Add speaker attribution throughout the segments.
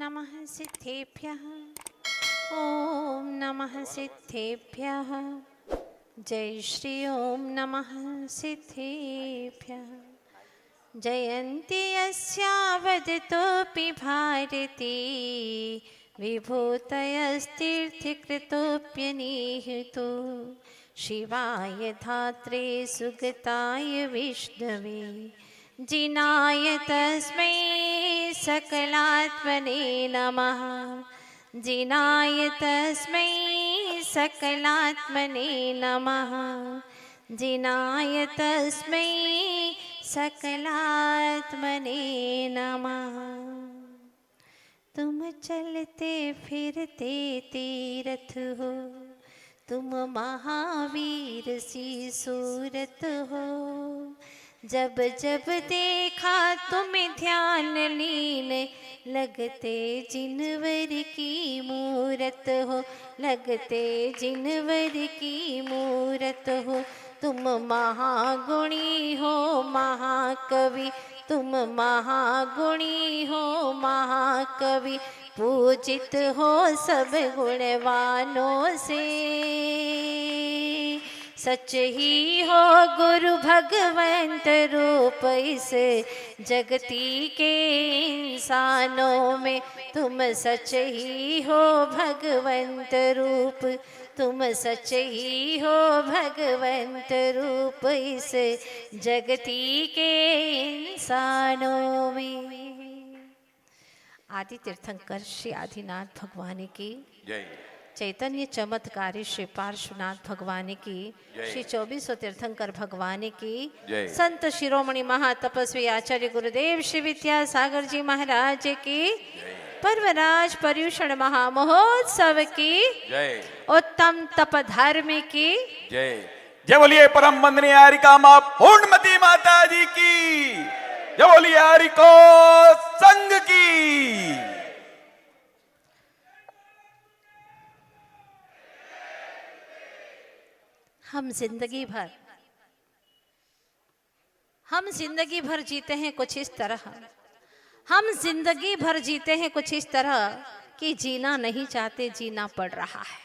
Speaker 1: नमः सिद्धेभ्यः। ओम नमः सिद्धेभ्यः। जय श्री ओम नमः सिद्धेभ्यः। जयन्ति यस्यावदतोऽपि भारती विभूतयस्तीर्थकृतोऽप्यनीहितो शिवाय धात्रे सुगताय विष्णवे जिनाय तस्मै सकलात्मने नमः। जिनाय तस्मै सकलात्मने नमः। जिनाय तस्मै सकलात्मने नमः। तुम चलते फिरते तीर्थ हो, तुम महावीर सी सूरत हो। जब जब देखा तुम ध्यान लीन, लगते जिनवर की मूरत हो। लगते जिनवर की मूरत हो। तुम महागुणी हो महाकवि, तुम महागुणी हो महाकवि। पूजित हो सब गुणवानों से, सच ही हो गुरु भगवंत रूप इस जगती के इंसानों में। तुम सच ही हो भगवंत रूप, तुम सच ही हो भगवंत रूप इस जगती के इंसानों में। आदि तीर्थंकर श्री आदिनाथ भगवान की
Speaker 2: जय।
Speaker 1: चैतन्य चमत्कारी श्री पार्श्वनाथ भगवान की, श्री 24 तीर्थंकर भगवान की, संत शिरोमणि महातपस्वी आचार्य गुरुदेव श्री विद्यासागर जी महाराज की, पर्वराज पर्यूषण महामहोत्सव की
Speaker 2: जय।
Speaker 1: उत्तम तप धर्म की
Speaker 2: जय। जय बोलिए परम वंदनीय हरिका मां पूर्णमती माता जी की। जय बोलिए हरिको संघ की।
Speaker 1: हम जिंदगी भर जीते हैं कुछ इस तरह, हम जिंदगी भर जीते हैं कुछ इस तरह कि जीना नहीं चाहते जीना पड़ रहा है।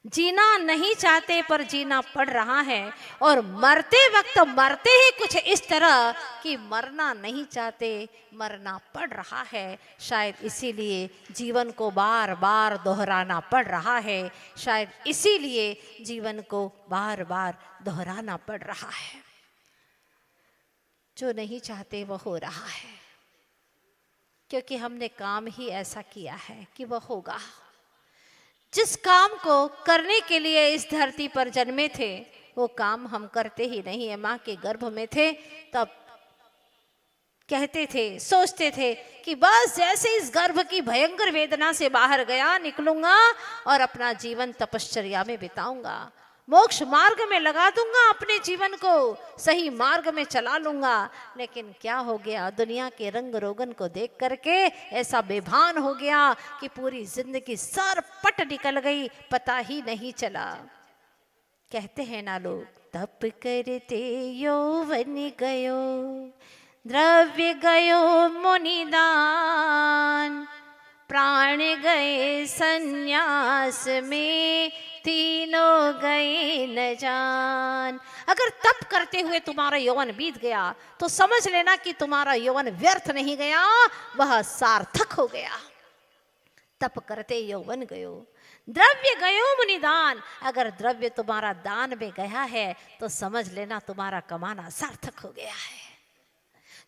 Speaker 1: जीना नहीं चाहते पर जीना पड़ रहा है, और मरते वक्त मरते ही कुछ इस तरह कि मरना नहीं चाहते मरना पड़ रहा है। शायद इसीलिए जीवन को बार बार दोहराना पड़ रहा है। शायद इसीलिए जीवन को बार बार दोहराना पड़ रहा है। जो नहीं चाहते वो हो रहा है, क्योंकि हमने काम ही ऐसा किया है कि वो होगा। जिस काम को करने के लिए इस धरती पर जन्मे थे वो काम हम करते ही नहीं है। माँ के गर्भ में थे तब कहते थे, सोचते थे कि बस जैसे इस गर्भ की भयंकर वेदना से बाहर गया निकलूंगा और अपना जीवन तपश्चर्या में बिताऊंगा, मोक्ष मार्ग में लगा दूंगा, अपने जीवन को सही मार्ग में चला लूंगा। लेकिन क्या हो गया, दुनिया के रंग रोगन को देख करके ऐसा बेभान हो गया कि पूरी जिंदगी सरपट निकल गई, पता ही नहीं चला। कहते हैं ना लोग, तप करते यौवन गयो, द्रव्य गयो मुनिदान, प्राण गए संन्यास में, तीनों गए न जान। अगर तप करते हुए तुम्हारा यौवन बीत गया तो समझ लेना कि तुम्हारा यौवन व्यर्थ नहीं गया, वह सार्थक हो गया। तप करते यौवन गयो, द्रव्य गयो मुनिदान। अगर द्रव्य तुम्हारा दान में गया है तो समझ लेना तुम्हारा कमाना सार्थक हो गया है।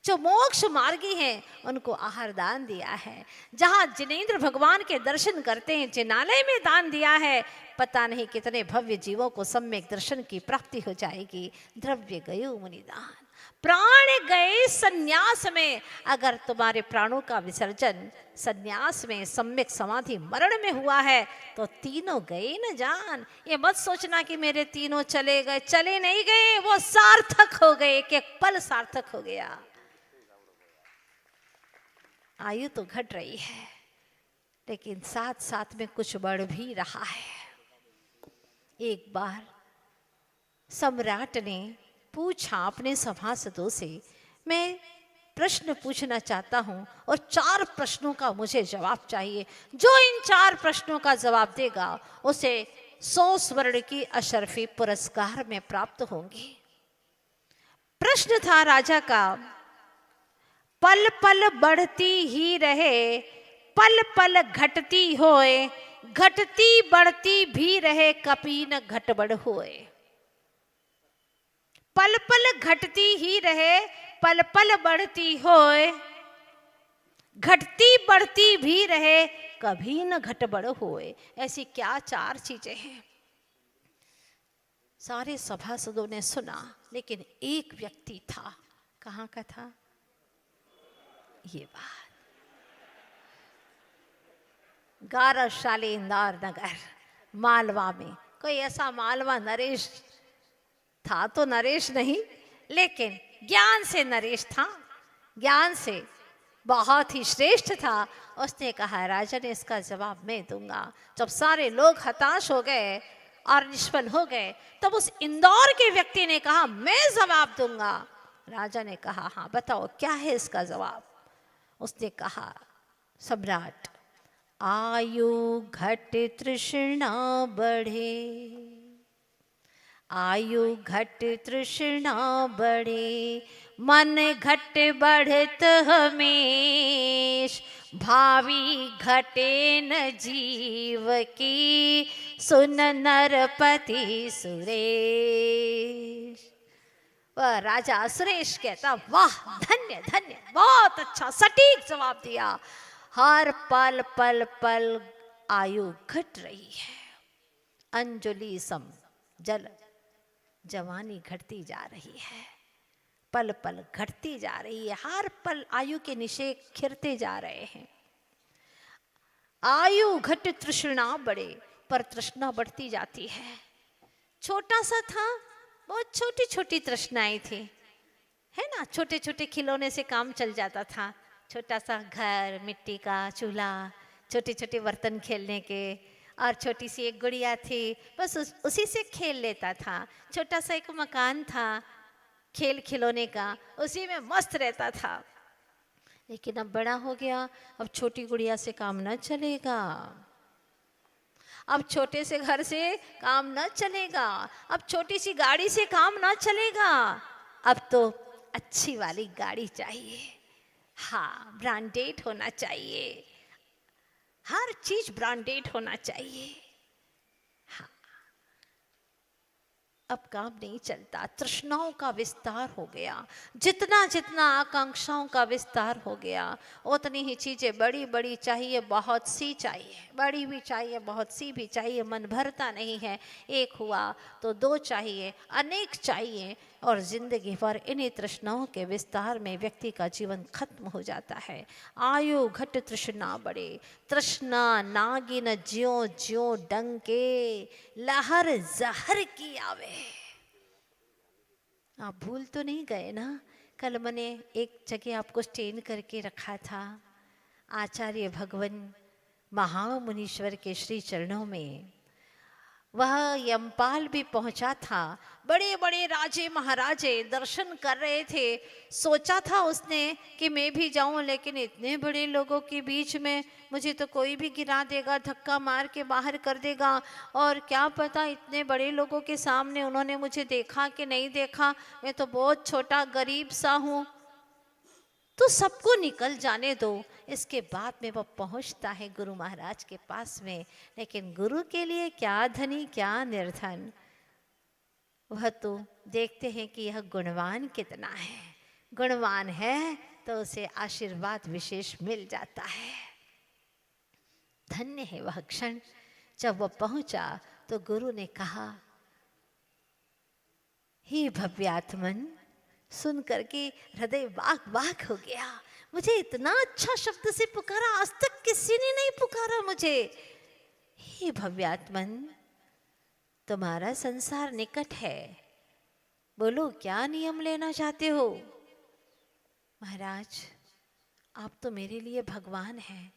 Speaker 1: जो मोक्ष मार्गी हैं उनको आहार दान दिया है। जहाँ जिनेंद्र भगवान के दर्शन करते हैं, जिनालय में दान दिया है, पता नहीं कितने भव्य जीवों को सम्यक दर्शन की प्राप्ति हो जाएगी। द्रव्य गयो मुनिदान, प्राण गए संन्यास में। अगर तुम्हारे प्राणों का विसर्जन संन्यास में सम्यक समाधि मरण में हुआ है तो तीनों गए न जान। ये मत सोचना कि मेरे तीनों चले गए, चले नहीं गए, वो सार्थक हो गए, एक एक पल सार्थक हो गया। आयु तो घट रही है लेकिन साथ साथ में कुछ बढ़ भी रहा है। एक बार सम्राट ने पूछा अपने सभासदों से, मैं प्रश्न पूछना चाहता हूँ और 4 प्रश्नों का मुझे जवाब चाहिए। जो इन 4 प्रश्नों का जवाब देगा उसे 100 स्वर्ण की अशरफी पुरस्कार में प्राप्त होंगी। प्रश्न था राजा का, पल पल बढ़ती ही रहे, पल पल घटती होए, घटती बढ़ती भी रहे, कभी न घटबड़ होए। पल पल घटती ही रहे, पल पल बढ़ती होए, घटती बढ़ती भी रहे, कभी न घटबड़ होए। ऐसी क्या 4 चीजें हैं? सारे सभासदों ने सुना, लेकिन एक व्यक्ति था। कहाँ का था ये बात? गौरवशाली इंदौर नगर मालवा में कोई ऐसा मालवा नरेश था तो नरेश नहीं, लेकिन ज्ञान से नरेश था, ज्ञान से बहुत ही श्रेष्ठ था। उसने कहा राजा ने इसका जवाब मैं दूंगा। जब सारे लोग हताश हो गए और निष्फल हो गए, तब उस इंदौर के व्यक्ति ने कहा मैं जवाब दूंगा। राजा ने कहा हाँ बताओ क्या है इसका जवाब? उसने कहा सम्राट, आयु घट तृष्णा बढ़े, आयु घट तृष्णा बढ़े, मन घट बढ़त हमेश, भावी घटे न जीव की, सुन नरपति सुरेश। वह राजा सुरेश कहता वाह धन्य धन्य, बहुत अच्छा सटीक जवाब दिया। हर पल पल पल आयु घट रही है, अंजलि सम जल जवानी घटती जा रही है, पल पल घटती जा रही है, हर पल आयु के निशे खिरते जा रहे हैं। आयु घट तृष्णा बढ़े, पर तृष्णा बढ़ती जाती है। छोटा सा था, बहुत छोटी छोटी तृष्णाएं थी, है ना, छोटे छोटे खिलौने से काम चल जाता था। छोटा सा घर, मिट्टी का चूल्हा, छोटे छोटे बर्तन खेलने के, और छोटी सी एक गुड़िया थी, बस उसी से खेल लेता था। छोटा सा एक मकान था खेल खिलौने का, उसी में मस्त रहता था। लेकिन अब बड़ा हो गया, अब छोटी गुड़िया से काम न चलेगा, अब छोटे से घर से काम न चलेगा, अब छोटी सी गाड़ी से काम न चलेगा, अब तो अच्छी वाली गाड़ी चाहिए। हाँ, ब्रांडेड होना चाहिए, हर चीज ब्रांडेड होना चाहिए। हाँ, अब काम नहीं चलता, तृष्णाओं का विस्तार हो गया। जितना जितना आकांक्षाओं का विस्तार हो गया, उतनी ही चीजें बड़ी बड़ी चाहिए, बहुत सी चाहिए, बड़ी भी चाहिए बहुत सी भी चाहिए। मन भरता नहीं है, एक हुआ तो 2 चाहिए, अनेक चाहिए, और जिंदगी भर इन्हीं तृष्णाओं के विस्तार में व्यक्ति का जीवन खत्म हो जाता है। आयु घट तृष्णा बढ़े, तृष्णा नागिन ज्यों ज्यों डंके, लहर जहर की आवे। आप भूल तो नहीं गए ना, कल मैंने एक जगह आपको स्टेन करके रखा था, आचार्य भगवान महामुनीश्वर के श्री चरणों में। वह यमपाल भी पहुंचा था, बड़े बड़े राजे महाराजे दर्शन कर रहे थे। सोचा था उसने कि मैं भी जाऊं, लेकिन इतने बड़े लोगों के बीच में मुझे तो कोई भी गिरा देगा, धक्का मार के बाहर कर देगा, और क्या पता इतने बड़े लोगों के सामने उन्होंने मुझे देखा कि नहीं देखा, मैं तो बहुत छोटा गरीब सा हूँ, तो सबको निकल जाने दो। इसके बाद में वह पहुंचता है गुरु महाराज के पास में, लेकिन गुरु के लिए क्या धनी क्या निर्धन, वह तो देखते हैं कि यह गुणवान कितना है, गुणवान है तो उसे आशीर्वाद विशेष मिल जाता है। धन्य है वह क्षण। जब वह पहुंचा तो गुरु ने कहा, हे भव्यात्मन, सुन करके हृदय बाग बाग हो गया। मुझे इतना अच्छा शब्द से पुकारा, आज तक किसी ने नहीं पुकारा मुझे। हे भव्यात्मन, तुम्हारा संसार निकट है, बोलो क्या नियम लेना चाहते हो? महाराज, आप तो मेरे लिए भगवान हैं,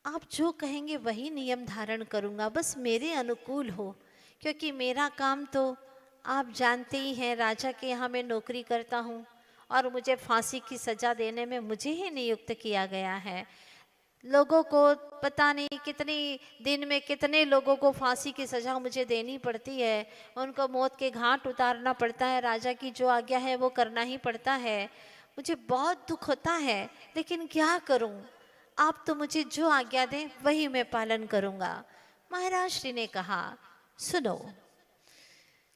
Speaker 1: आप जो कहेंगे वही नियम धारण करूंगा, बस मेरे अनुकूल हो, क्योंकि मेरा काम तो आप जानते ही हैं, राजा के यहाँ मैं नौकरी करता हूँ और मुझे फांसी की सजा देने में मुझे ही नियुक्त किया गया है। लोगों को पता नहीं कितनी दिन में कितने लोगों को फांसी की सजा मुझे देनी पड़ती है, उनको मौत के घाट उतारना पड़ता है, राजा की जो आज्ञा है वो करना ही पड़ता है। मुझे बहुत दुख होता है, लेकिन क्या करूं, आप तो मुझे जो आज्ञा दें वही मैं पालन करूंगा। महाराज श्री ने कहा, सुनो,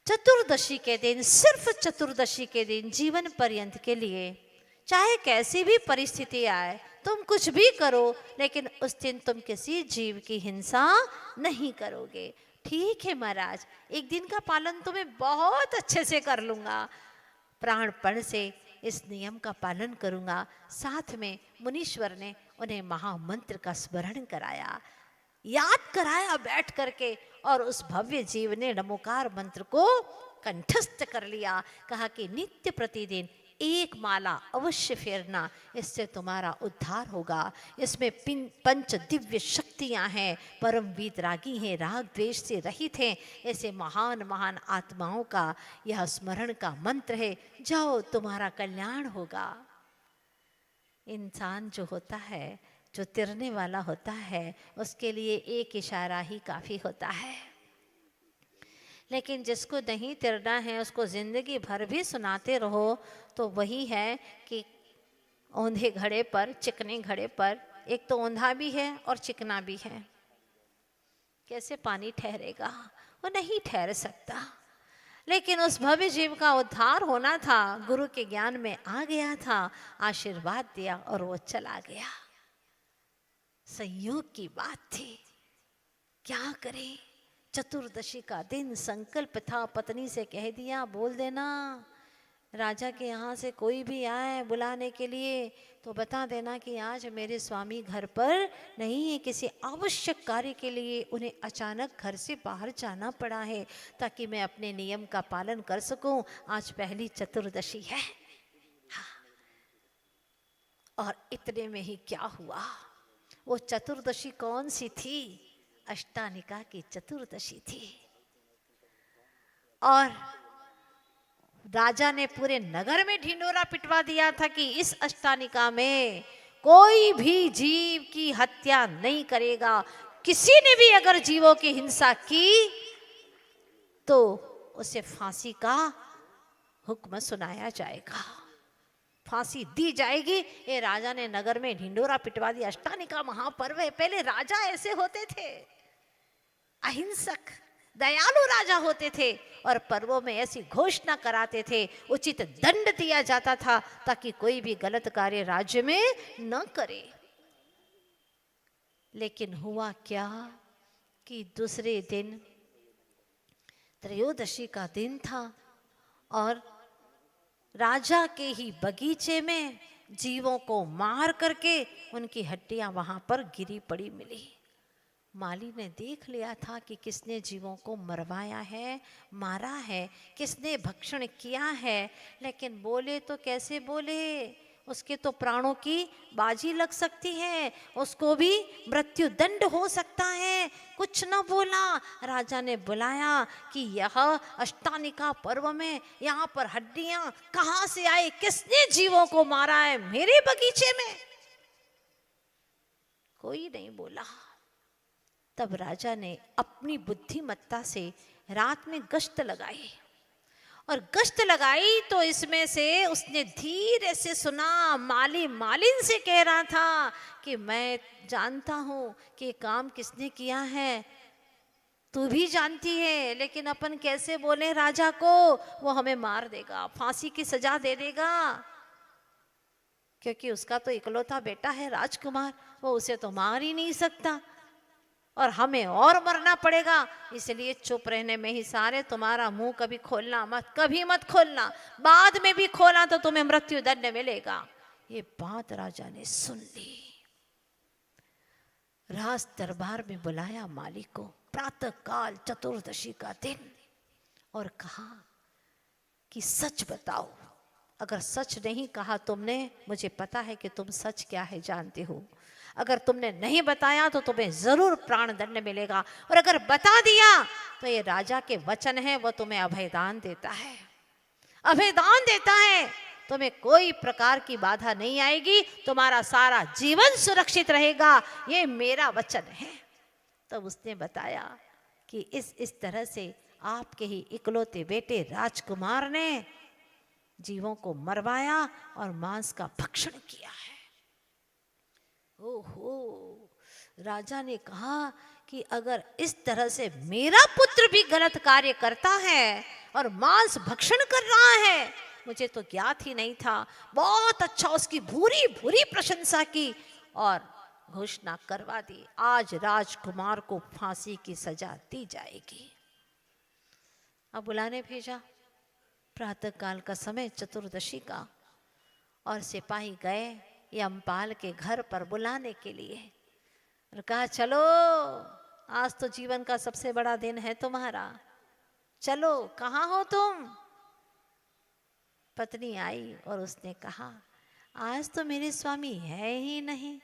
Speaker 1: चतुर्दशी के दिन, सिर्फ चतुर्दशी के दिन जीवन पर्यंत के लिए, चाहे कैसी भी परिस्थिति आए, तुम कुछ भी करो, लेकिन उस दिन तुम किसी जीव की हिंसा नहीं करोगे। ठीक है महाराज, एक दिन का पालन तो मैं बहुत अच्छे से कर लूंगा, प्राणपण से इस नियम का पालन करूंगा। साथ में मुनीश्वर ने उन्हें महामंत्र का स्मरण कराया, याद कराया बैठ करके, और उस भव्य जीव ने नमोकार मंत्र को कंठस्थ कर लिया। कहा कि नित्य प्रतिदिन एक माला अवश्य फेरना, इससे तुम्हारा उद्धार होगा। इसमें पंच दिव्य शक्तियां हैं, परम वीतरागी हैं, राग द्वेष से रहित हैं। ऐसे महान महान आत्माओं का यह स्मरण का मंत्र है। जाओ, तुम्हारा कल्याण होगा। इंसान जो होता है, जो तिरने वाला होता है, उसके लिए एक इशारा ही काफ़ी होता है, लेकिन जिसको नहीं तिरना है उसको ज़िंदगी भर भी सुनाते रहो तो वही है कि औंधे घड़े पर, चिकने घड़े पर, एक तो औंधा भी है और चिकना भी है, कैसे पानी ठहरेगा? वो नहीं ठहर सकता। लेकिन उस भव्य जीव का उद्धार होना था, गुरु के ज्ञान में आ गया था, आशीर्वाद दिया और वो चला गया। संयोग की बात थी, क्या करें? चतुर्दशी का दिन, संकल्प था, पत्नी से कह दिया, बोल देना राजा के यहाँ से कोई भी आए बुलाने के लिए तो बता देना कि आज मेरे स्वामी घर पर नहीं है, किसी आवश्यक कार्य के लिए उन्हें अचानक घर से बाहर जाना पड़ा है, ताकि मैं अपने नियम का पालन कर सकूं। आज पहली चतुर्दशी है। हाँ। और इतने में ही क्या हुआ, वो चतुर्दशी कौन सी थी? अष्टानिका की चतुर्दशी थी। और राजा ने पूरे नगर में ढिंडोरा पिटवा दिया था कि इस अष्टानिका में कोई भी जीव की हत्या नहीं करेगा। किसी ने भी अगर जीवों की हिंसा की तो उसे फांसी का हुक्म सुनाया जाएगा, फांसी दी जाएगी। ये राजा ने नगर में ढिंडोरा पिटवा दिया। अष्टानिका महापर्व है। पहले राजा ऐसे होते थे, अहिंसक दयालु राजा होते थे, और पर्वों में ऐसी घोषणा कराते थे, उचित दंड दिया जाता था ताकि कोई भी गलत कार्य राज्य में न करे। लेकिन हुआ क्या कि दूसरे दिन त्रयोदशी का दिन था और राजा के ही बगीचे में जीवों को मार करके उनकी हड्डियां वहां पर गिरी पड़ी मिली। माली ने देख लिया था कि किसने जीवों को मरवाया है, मारा है, किसने भक्षण किया है, लेकिन बोले तो कैसे बोले? उसके तो प्राणों की बाजी लग सकती है, उसको भी मृत्यु दंड हो सकता है। कुछ न बोला। राजा ने बुलाया कि यह अष्टानिका पर्व में यहाँ पर हड्डियां कहाँ से आई, किसने जीवों को मारा है मेरे बगीचे में? कोई नहीं बोला। तब राजा ने अपनी बुद्धिमत्ता से रात में गश्त लगाई, और गश्त लगाई तो इसमें से उसने धीरे से सुना, माली मालिन से कह रहा था कि मैं जानता हूँ कि काम किसने किया है, तू भी जानती है, लेकिन अपन कैसे बोले राजा को? वो हमें मार देगा, फांसी की सजा दे देगा, क्योंकि उसका तो इकलौता बेटा है राजकुमार, वो उसे तो मार ही नहीं सकता, और हमें और मरना पड़ेगा। इसलिए चुप रहने में ही सारे, तुम्हारा मुंह कभी खोलना मत, कभी मत खोलना, बाद में भी खोला तो तुम्हें मृत्यु दंड मिलेगा। ये बात राजा ने सुन ली। राज दरबार में बुलाया माली को, प्रातः काल चतुर्दशी का दिन, और कहा कि सच बताओ, अगर सच नहीं कहा तुमने, मुझे पता है कि तुम सच क्या है जानते हो, अगर तुमने नहीं बताया तो तुम्हें जरूर प्राण दंड मिलेगा, और अगर बता दिया तो ये राजा के वचन है, वो तुम्हें अभयदान देता है, अभयदान देता है तुम्हें कोई प्रकार की बाधा नहीं आएगी, तुम्हारा सारा जीवन सुरक्षित रहेगा, ये मेरा वचन है। तब उसने बताया कि इस तरह से आपके ही इकलौते बेटे राजकुमार ने जीवों को मरवाया और मांस का भक्षण किया है। ओहो, राजा ने कहा कि अगर इस तरह से मेरा पुत्र भी गलत कार्य करता है और मांस भक्षण कर रहा है, मुझे तो ज्ञात ही नहीं था। बहुत अच्छा, उसकी भूरी भूरी प्रशंसा की और घोषणा करवा दी, आज राजकुमार को फांसी की सजा दी जाएगी। अब बुलाने भेजा, प्रातः काल का समय, चतुर्दशी का, और सिपाही गए यमपाल के घर पर बुलाने के लिए और कहा चलो, आज तो जीवन का सबसे बड़ा दिन है तुम्हारा, चलो, कहाँ हो तुम? पत्नी आई और उसने कहा आज तो मेरे स्वामी है ही नहीं,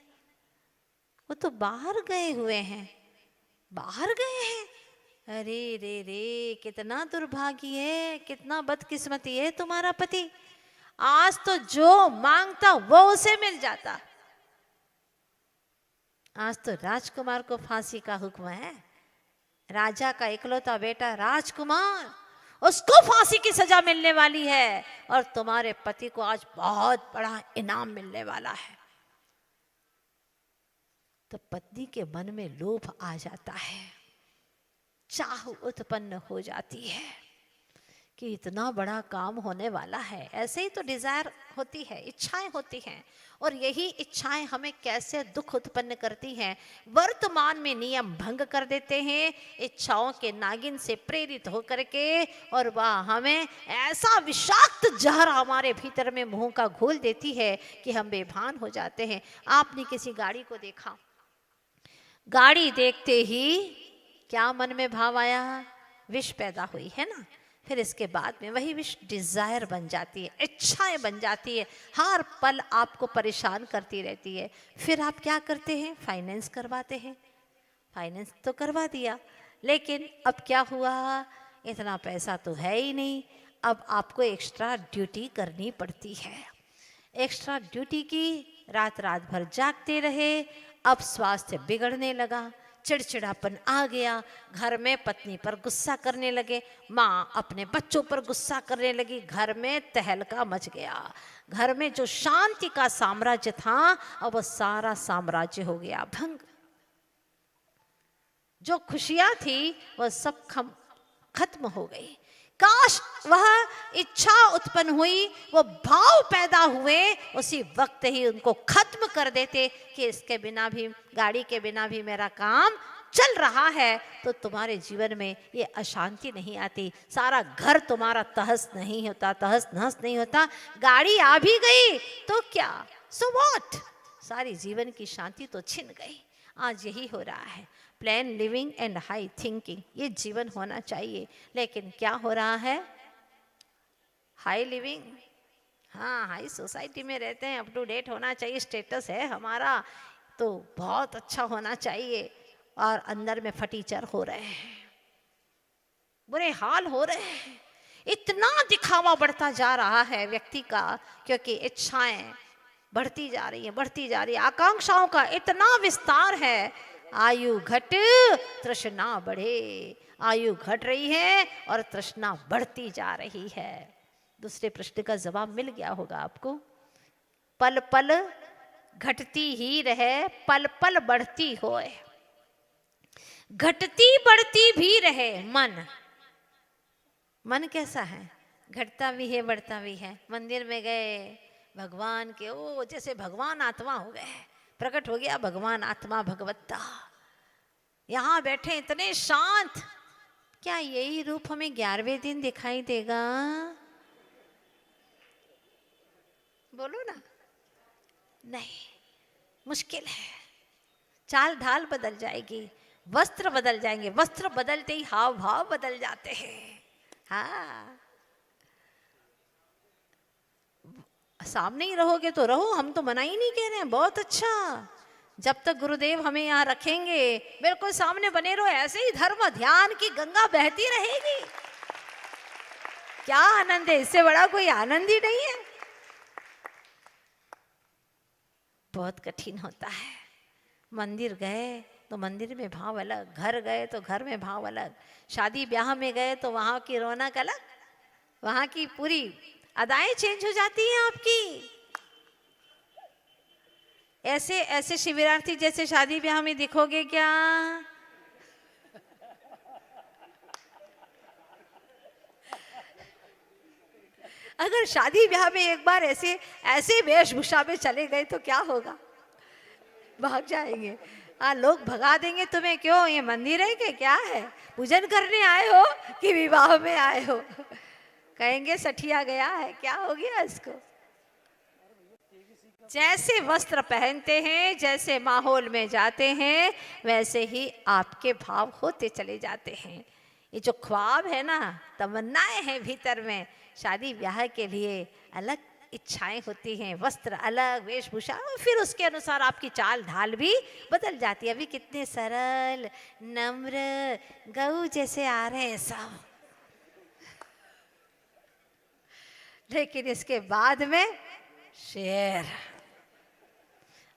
Speaker 1: वो तो बाहर गए हुए हैं, बाहर गए हैं। अरे रे रे, कितना दुर्भाग्य है, कितना बदकिस्मती है तुम्हारा पति, आज तो जो मांगता वो उसे मिल जाता। आज तो राजकुमार को फांसी का हुक्म है, राजा का इकलौता बेटा राजकुमार, उसको फांसी की सजा मिलने वाली है और तुम्हारे पति को आज बहुत बड़ा इनाम मिलने वाला है। तो पत्नी के मन में लोभ आ जाता है, चाह उत्पन्न हो जाती है कि इतना बड़ा काम होने वाला है। ऐसे ही तो डिजायर होती है, इच्छाएं होती हैं, और यही इच्छाएं हमें कैसे दुख उत्पन्न करती हैं। वर्तमान में नियम भंग कर देते हैं इच्छाओं के नागिन से प्रेरित होकर के, और वह हमें ऐसा विषाक्त जहर हमारे भीतर में मुंह का घोल देती है कि हम बेभान हो जाते हैं। आपने किसी गाड़ी को देखा, गाड़ी देखते ही क्या मन में भाव आया? विष पैदा हुई है ना। फिर इसके बाद में वही विष डिजायर बन जाती है, इच्छाएं बन जाती है, हर पल आपको परेशान करती रहती है। फिर आप क्या करते हैं? फाइनेंस करवाते हैं। फाइनेंस तो करवा दिया, लेकिन अब क्या हुआ? इतना पैसा तो है ही नहीं, अब आपको एक्स्ट्रा ड्यूटी करनी पड़ती है। एक्स्ट्रा ड्यूटी की, रात रात भर जागते रहे, अब स्वास्थ्य बिगड़ने लगा, चिड़चिड़ापन आ गया, घर में पत्नी पर गुस्सा करने लगे, माँ अपने बच्चों पर गुस्सा करने लगी, घर में तहलका मच गया। घर में जो शांति का साम्राज्य था, अब वो सारा साम्राज्य हो गया भंग। जो खुशियां थी वह सब खत्म हो गई। काश वह इच्छा उत्पन्न हुई, वो भाव पैदा हुए, उसी वक्त ही उनको खत्म कर देते कि इसके बिना भी, गाड़ी के बिना भी मेरा काम चल रहा है। तो तुम्हारे जीवन में ये अशांति नहीं आती, सारा घर तुम्हारा तहस नहीं होता, तहस नहस नहीं होता। गाड़ी आ भी गई तो क्या, सो व्हाट, सारी जीवन की शांति तो छिन गई। आज यही हो रहा है, plane living and high thinking, ये जीवन होना चाहिए। लेकिन क्या हो रहा है? हाई लिविंग, हाँ, हाई सोसाइटी में रहते हैं, अप टू डेट होना चाहिए, स्टेटस है हमारा तो बहुत अच्छा होना चाहिए, और अंदर में फटीचर हो रहे हैं, बुरे हाल हो रहे हैं। इतना दिखावा बढ़ता जा रहा है व्यक्ति का, क्योंकि इच्छाएं बढ़ती जा रही है, बढ़ती जा रही है, आकांक्षाओं का इतना विस्तार है। आयु घट तृष्णा बढ़े, आयु घट रही है और तृष्णा बढ़ती जा रही है। दूसरे प्रश्न का जवाब मिल गया होगा आपको। पल पल घटती ही रहे, पल पल बढ़ती होए, घटती बढ़ती भी रहे मन। मन कैसा है? घटता भी है, बढ़ता भी है। मंदिर में गए, भगवान के, ओ जैसे भगवान आत्मा हो गए, प्रकट हो गया भगवान आत्मा भगवत्ता। यहाँ बैठे इतने शांत, क्या यही रूप हमें 11वें दिन दिखाई देगा? बोलो ना। नहीं, मुश्किल है। चाल ढाल बदल जाएगी, वस्त्र बदल जाएंगे, वस्त्र बदलते ही हाव भाव बदल जाते हैं। हाँ, सामने ही रहोगे तो रहो, हम तो मना ही नहीं कह रहे हैं, बहुत अच्छा। जब तक गुरुदेव हमें यहाँ रखेंगे, बिल्कुल सामने बने रहो, ऐसे ही धर्म ध्यान की गंगा बहती रहेगी। क्या आनंद है, इससे बड़ा कोई आनंद ही नहीं है। बहुत कठिन होता है। मंदिर गए तो मंदिर में भाव अलग, घर गए तो घर में भाव अलग, शादी ब्याह में गए तो वहाँ की रौनक अलग, वहाँ की पूरी अदाएं चेंज हो जाती हैं आपकी। ऐसे ऐसे शिविरार्थी जैसे शादी ब्याह में दिखोगे क्या? अगर शादी ब्याह में एक बार ऐसे ऐसे वेशभूषा में चले गए तो क्या होगा? भाग जाएंगे। लोग भगा देंगे तुम्हें, क्यों ये मंदिर है कि क्या है, पूजन करने आए हो कि विवाह में आए हो? कहेंगे सठिया गया है, क्या हो गया इसको? जैसे वस्त्र पहनते हैं, जैसे माहौल में जाते हैं, वैसे ही आपके भाव होते चले जाते हैं। ये जो ख्वाब है ना, तमन्नाएं हैं भीतर में, शादी ब्याह के लिए अलग इच्छाएं होती हैं, वस्त्र अलग, वेशभूषा, और फिर उसके अनुसार आपकी चाल ढाल भी बदल जाती है। अभी कितने सरल नम्र गऊ जैसे आ रहे हैं सब, लेकिन इसके बाद में शेर।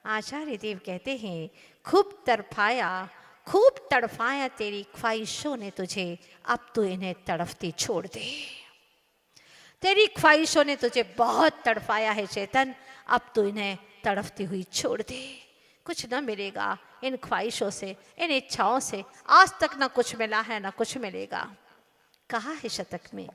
Speaker 1: आचार्य देव कहते हैं, खूब तड़फाया तेरी ख्वाहिशों ने तुझे, अब तो इन्हें तड़फती छोड़ दे। तेरी ख्वाहिशों ने तुझे बहुत तड़फाया है चेतन, अब तो इन्हें तड़फती हुई छोड़ दे। कुछ न मिलेगा इन ख्वाहिशों से, इन इच्छाओं से, आज तक ना कुछ मिला है ना कुछ मिलेगा। कहा है शतक में,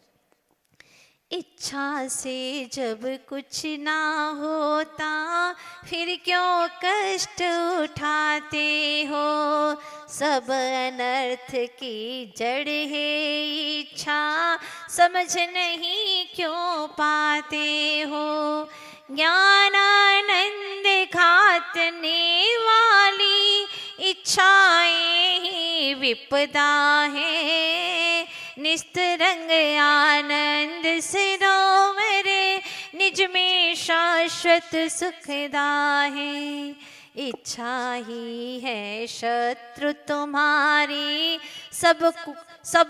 Speaker 1: इच्छा से जब कुछ ना होता, फिर क्यों कष्ट उठाते हो? सब अनर्थ की जड़ है इच्छा, समझ नहीं क्यों पाते हो? ज्ञानानंद घातने वाली इच्छाएं ही विपदा है, निस्तरंग आनंद सिरो मेरे, निज में शाश्वत सुखदा है। इच्छा ही है शत्रु तुम्हारी, सब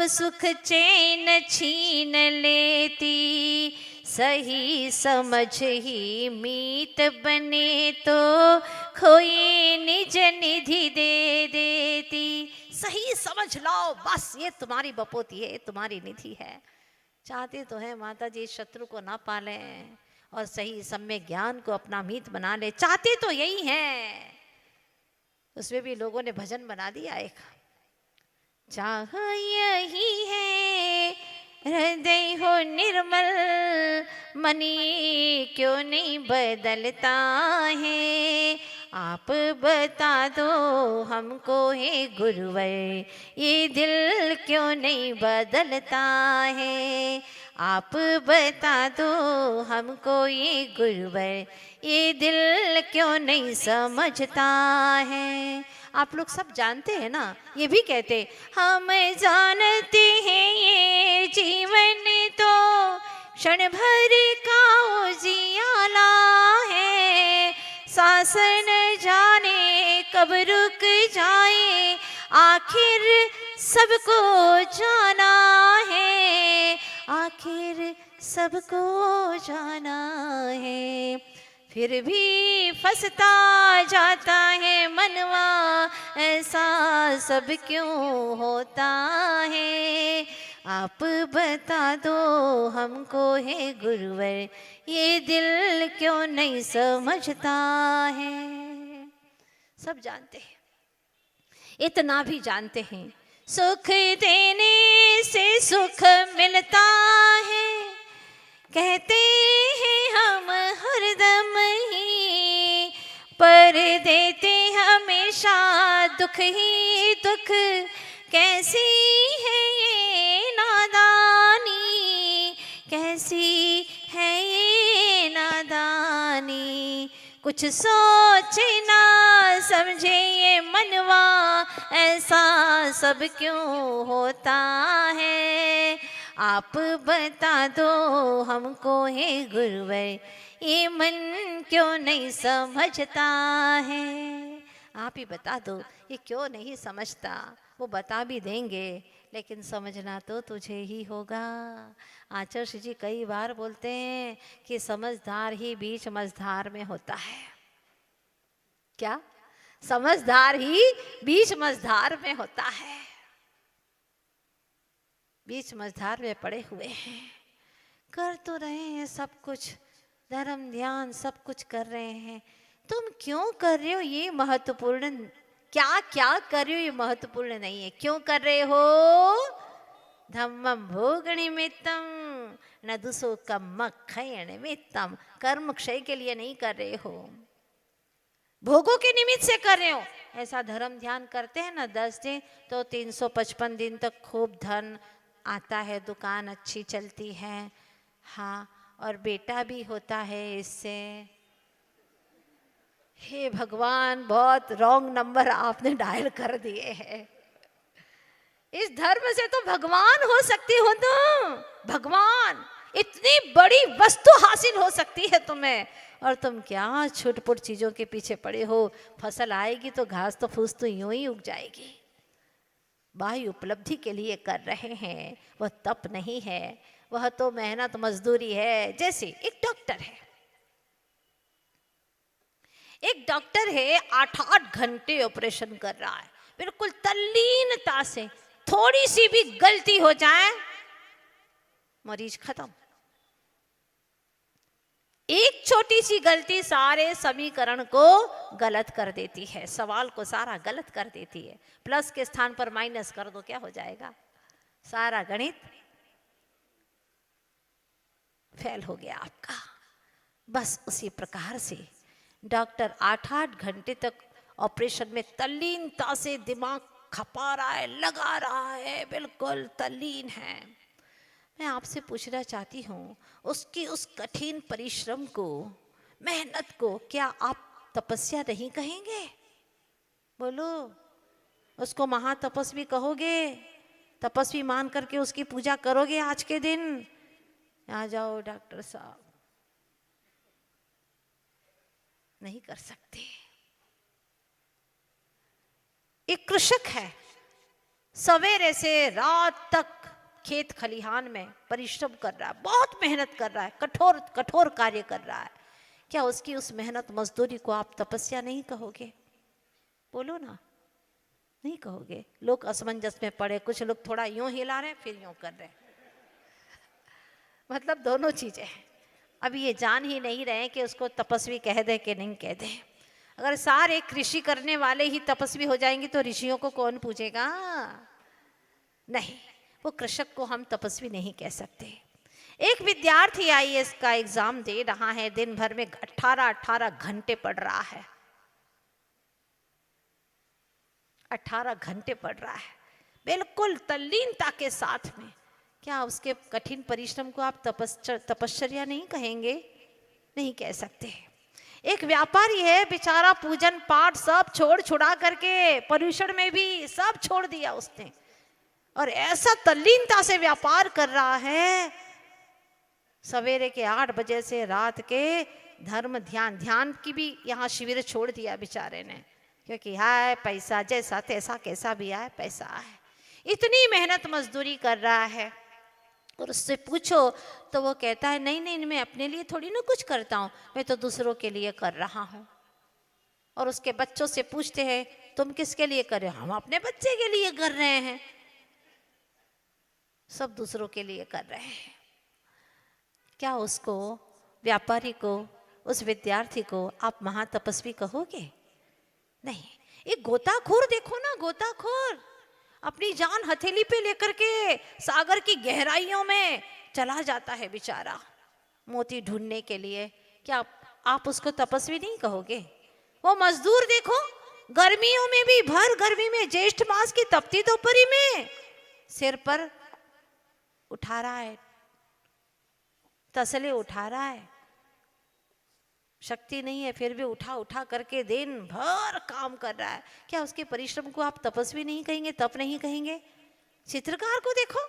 Speaker 1: सुख चैन छीन लेती, सही समझ ही मीत बने तो खोई निज निधि दे देती। सही समझ लो, बस ये तुम्हारी बपोती है, ये तुम्हारी निधि है। चाहते तो है माता जी शत्रु को ना पालें और सही सम्य ज्ञान को अपना मीत बना ले, चाहते तो यही है। उसमें भी लोगों ने भजन बना दिया एक, चाह यही है हृदय हो निर्मल, मनी क्यों नहीं बदलता है? आप बता दो हमको हे गुरुवर, ये दिल क्यों नहीं बदलता है? आप बता दो हमको ये गुरुवर, ये दिल क्यों नहीं समझता है? आप लोग सब जानते हैं ना, ये भी कहते हम जानते हैं ये जीवन तो क्षण भर का उजियाला है, सांस न जाने कब रुक जाए, आखिर सबको जाना है, आखिर सबको जाना है। फिर भी फंसता जाता है मनवा, ऐसा सब क्यों होता है? आप बता दो हमको हे गुरुवर, ये दिल क्यों नहीं समझता है? सब जानते हैं, इतना भी जानते हैं, सुख देने से सुख मिलता है, कहते हैं हम हरदम ही, पर देते हमेशा दुख ही दुख, कैसी है ये नादानी, कैसी है ये नादानी। कुछ सोचे ना समझे ये मनवा, ऐसा सब क्यों होता है? आप बता दो हमको हे गुरुवर, ये मन क्यों नहीं समझता है? आप ही बता दो ये क्यों नहीं समझता। वो बता भी देंगे लेकिन समझना तो तुझे ही होगा। आचार्य जी कई बार बोलते हैं कि समझदार ही बीच मझधार में होता है। क्या? समझदार ही बीच मझधार में होता है। बीच मझधार में पड़े हुए हैं, कर तो रहे हैं सब कुछ, धर्म ध्यान सब कुछ कर रहे हैं। तुम क्यों कर रहे हो ये महत्वपूर्ण, क्या क्या कर रहे हो ये महत्वपूर्ण नहीं है, क्यों कर रहे हो? धम्मम भोग निमित्तम न दुसो कम क्षय निमित्तम। कर्म क्षय के लिए नहीं कर रहे हो, भोगों के निमित्त से कर रहे हो। ऐसा धर्म ध्यान करते हैं ना 10 दिन तो 355 दिन तक खूब धन आता है, दुकान अच्छी चलती है, हाँ, और बेटा भी होता है इससे। हे भगवान, बहुत रॉन्ग नंबर आपने डायल कर दिए हैं। इस धर्म से तो भगवान हो सकती हो तुम, भगवान, इतनी बड़ी वस्तु हासिल हो सकती है तुम्हें, और तुम क्या छुटपुट चीजों के पीछे पड़े हो। फसल आएगी तो घास तो फूस तो यूं ही उग जाएगी। बाह्य उपलब्धि के लिए कर रहे हैं, वह तप नहीं है, वह तो मेहनत मजदूरी है। जैसे एक डॉक्टर है, एक डॉक्टर है 8-8 घंटे ऑपरेशन कर रहा है, बिल्कुल तल्लीनता से। थोड़ी सी भी गलती हो जाए मरीज खत्म। एक छोटी सी गलती सारे समीकरण को गलत कर देती है, सवाल को सारा गलत कर देती है। प्लस के स्थान पर माइनस कर दो, क्या हो जाएगा? सारा गणित फेल हो गया आपका। बस उसी प्रकार से डॉक्टर 8-8 घंटे तक ऑपरेशन में तल्लीनता से दिमाग खपा रहा है, लगा रहा है, बिल्कुल तल्लीन है। मैं आपसे पूछना चाहती हूँ, उसकी उस कठिन परिश्रम को, मेहनत को, क्या आप तपस्या नहीं कहेंगे? बोलो, उसको महातपस्वी कहोगे? तपस्वी मान करके उसकी पूजा करोगे आज के दिन? आ जाओ डॉक्टर साहब, नहीं कर सकते। एक कृषक है, सवेरे से रात तक खेत खलिहान में परिश्रम कर रहा है, बहुत मेहनत कर रहा है, कठोर कठोर कार्य कर रहा है। क्या उसकी उस मेहनत मजदूरी को आप तपस्या नहीं कहोगे? बोलो ना, नहीं कहोगे। लोग असमंजस में पड़े, कुछ लोग थोड़ा यूं हिला रहे फिर यूं कर रहे, मतलब दोनों चीजें हैं। अभी ये जान ही नहीं रहे कि उसको तपस्वी कह दे कि नहीं कह दे। अगर सारे कृषि करने वाले ही तपस्वी हो जाएंगे तो ऋषियों को कौन पूछेगा? नहीं, वो कृषक को हम तपस्वी नहीं कह सकते। एक विद्यार्थी आईएएस का एग्जाम दे रहा है, दिन भर में 18 घंटे पढ़ रहा है, 18 घंटे पढ़ रहा है, बिल्कुल तल्लीनता के साथ में। क्या उसके कठिन परिश्रम को आप तपश्चर्या नहीं कहेंगे? नहीं कह सकते। एक व्यापारी है, बेचारा पूजन पाठ सब छोड़ छुड़ा करके, पर्यूषण में भी सब छोड़ दिया उसने, और ऐसा तल्लीनता से व्यापार कर रहा है। सवेरे के 8 बजे से रात के धर्म ध्यान की भी यहाँ शिविर छोड़ दिया बेचारे ने, क्योंकि हाय पैसा, जैसा तैसा कैसा भी आए पैसा है। इतनी मेहनत मजदूरी कर रहा है, और उससे पूछो तो वो कहता है नहीं नहीं, मैं अपने लिए थोड़ी ना कुछ करता हूँ, मैं तो दूसरों के लिए कर रहा हूँ। और उसके बच्चों से पूछते हैं तुम किसके लिए कर रहे हो? हम अपने बच्चे के लिए कर रहे हैं। सब दूसरों के लिए कर रहे हैं। क्या उसको, व्यापारी को, उस विद्यार्थी को आप महातपस्वी कहोगे? नहीं। एक गोताखोर देखो ना, गोताखोर अपनी जान हथेली पे लेकर के सागर की गहराइयों में चला जाता है बेचारा मोती ढूंढने के लिए। क्या आप उसको तपस्वी नहीं कहोगे? वो मजदूर देखो, गर्मियों में भी, भर गर्मी में, ज्येष्ठ मास की तपती दोपहरी में सिर पर उठा रहा है, तसले उठा रहा है, शक्ति नहीं है फिर भी उठा उठा करके दिन भर काम कर रहा है। क्या उसके परिश्रम को आप तपस्वी नहीं कहेंगे, तप नहीं कहेंगे? चित्रकार को देखो,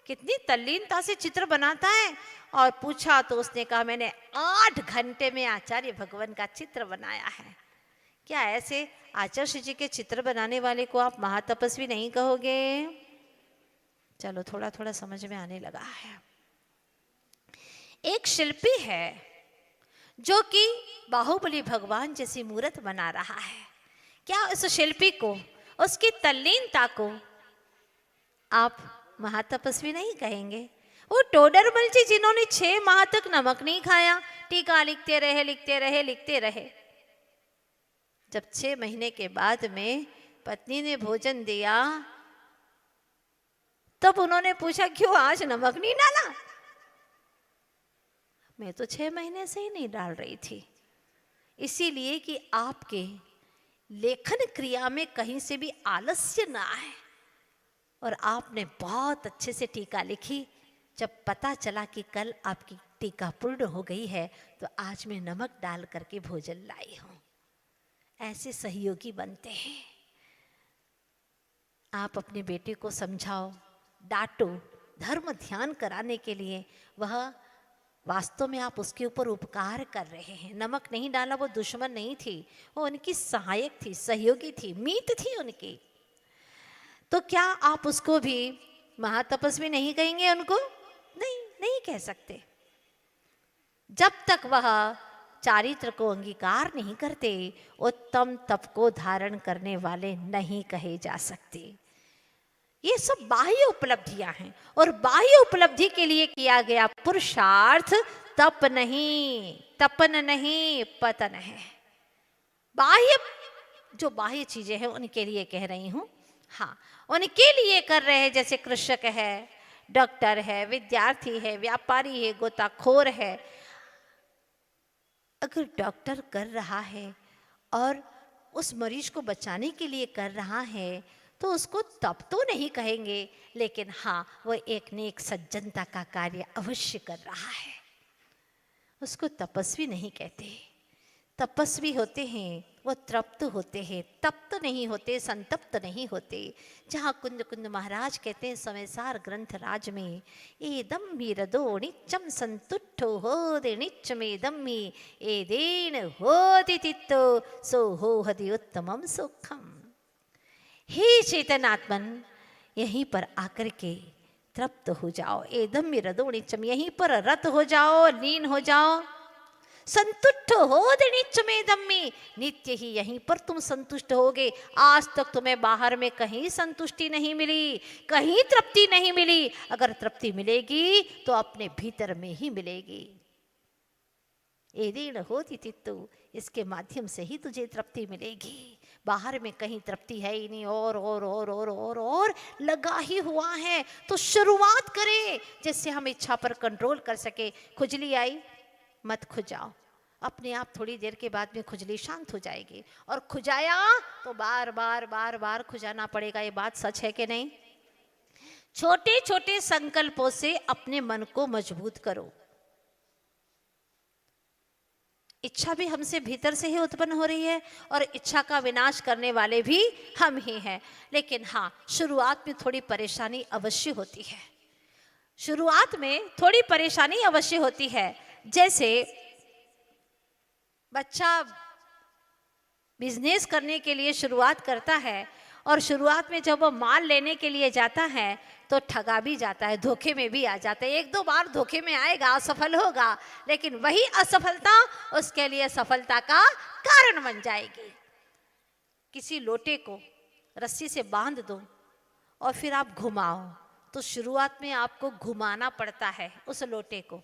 Speaker 1: कितनी तल्लीनता से चित्र बनाता है। और पूछा तो उसने कहा मैंने 8 घंटे में आचार्य भगवान का चित्र बनाया है। क्या ऐसे आचार्य जी के चित्र बनाने वाले को आप महातपस्वी नहीं कहोगे? चलो थोड़ा थोड़ा समझ में आने लगा है। एक शिल्पी है जो कि बाहुबली भगवान जैसी मूर्त बना रहा है। क्या उस शिल्पी को, उसकी तल्लीनता को आप महातपस्वी नहीं कहेंगे? वो टोडरमल जी जिन्होंने 6 माह तक नमक नहीं खाया, टीका लिखते रहे लिखते रहे लिखते रहे, जब 6 महीने के बाद में पत्नी ने भोजन दिया तब उन्होंने पूछा क्यों आज नमक नहीं डाला? मैं तो 6 महीने से ही नहीं डाल रही थी। इसीलिए कि आपके लेखन क्रिया में कहीं से भी आलस्य ना आए। और आपने बहुत अच्छे से टीका लिखी। जब पता चला कि कल आपकी टीका पूर्ण हो गई है तो आज मैं नमक डाल करके भोजन लाई हूं। ऐसे सहयोगी बनते हैं। आप अपने बेटे को समझाओ, डांटो, धर्म ध्यान कराने के लिए, वह वास्तव में आप उसके ऊपर उपकार कर रहे हैं। नमक नहीं डाला वो दुश्मन नहीं थी, वो उनकी सहायक थी, सहयोगी थी, मीत थी उनकी। तो क्या आप उसको भी महातपस्वी नहीं कहेंगे? उनको नहीं, नहीं कह सकते। जब तक वह चारित्र को अंगीकार नहीं करते, उत्तम तप को धारण करने वाले नहीं कहे जा सकते। ये सब बाह्य उपलब्धियां हैं और बाह्य उपलब्धि के लिए किया गया पुरुषार्थ तप नहीं, तपन नहीं, पतन है। बाह्य जो बाह्य चीजें हैं उनके लिए कह रही हूं। हाँ, उनके लिए कर रहे हैं, जैसे कृषक है, डॉक्टर है, विद्यार्थी है, व्यापारी है, गोताखोर है। अगर डॉक्टर कर रहा है और उस मरीज को बचाने के लिए कर रहा है तो उसको तप तो नहीं कहेंगे, लेकिन हाँ, वो एक नेक सज्जनता का कार्य अवश्य कर रहा है। उसको तपस्वी नहीं कहते। तपस्वी होते हैं वो तृप्त होते हैं, तप्त नहीं होते, संतप्त नहीं होते। जहाँ कुंद कुंद महाराज कहते हैं समयसार ग्रंथ राज में, एदम मीरदो निच्चम संतुष्टो होदे निच्चमेदम मी एदेन होदि तित्तो सो हो हदि उत्तमम सुखम। हे चेतनात्मन, यहीं पर आकर के तृप्त हो जाओ। एदम मीरदो निच्चम, यहीं पर रत हो जाओ, लीन हो जाओ। संतुष्ट हो नित्यमेदम में, नित्य ही यहीं पर तुम संतुष्ट होगे। आज तक तुम्हें बाहर में कहीं संतुष्टि नहीं मिली, कहीं तृप्ति नहीं मिली। अगर तृप्ति मिलेगी तो अपने भीतर में ही मिलेगी। एदेन होति तित्तु, इसके माध्यम से ही तुझे तृप्ति मिलेगी। बाहर में कहीं तृप्ति है ही नहीं, और लगा ही हुआ है। तो शुरुआत करें जिससे हम इच्छा पर कंट्रोल कर सके। खुजली आई, मत खुजाओ, अपने आप थोड़ी देर के बाद में खुजली शांत हो जाएगी। और खुजाया तो बार बार बार बार खुजाना पड़ेगा। ये बात सच है कि नहीं? छोटे छोटे संकल्पों से अपने मन को मजबूत करो। इच्छा भी हमसे भीतर से ही उत्पन्न हो रही है और इच्छा का विनाश करने वाले भी हम ही हैं। लेकिन हाँ, शुरुआत में थोड़ी परेशानी अवश्य होती है। शुरुआत में थोड़ी परेशानी अवश्य होती है। जैसे बच्चा बिजनेस करने के लिए शुरुआत करता है और शुरुआत में जब वो माल लेने के लिए जाता है तो ठगा भी जाता है, धोखे में भी आ जाता है। 1-2 बार धोखे में आएगा, असफल होगा, लेकिन वही असफलता उसके लिए सफलता का कारण बन जाएगी। किसी लोटे को रस्सी से बांध दो और फिर आप घुमाओ, तो शुरुआत में आपको घुमाना पड़ता है उस लोटे को,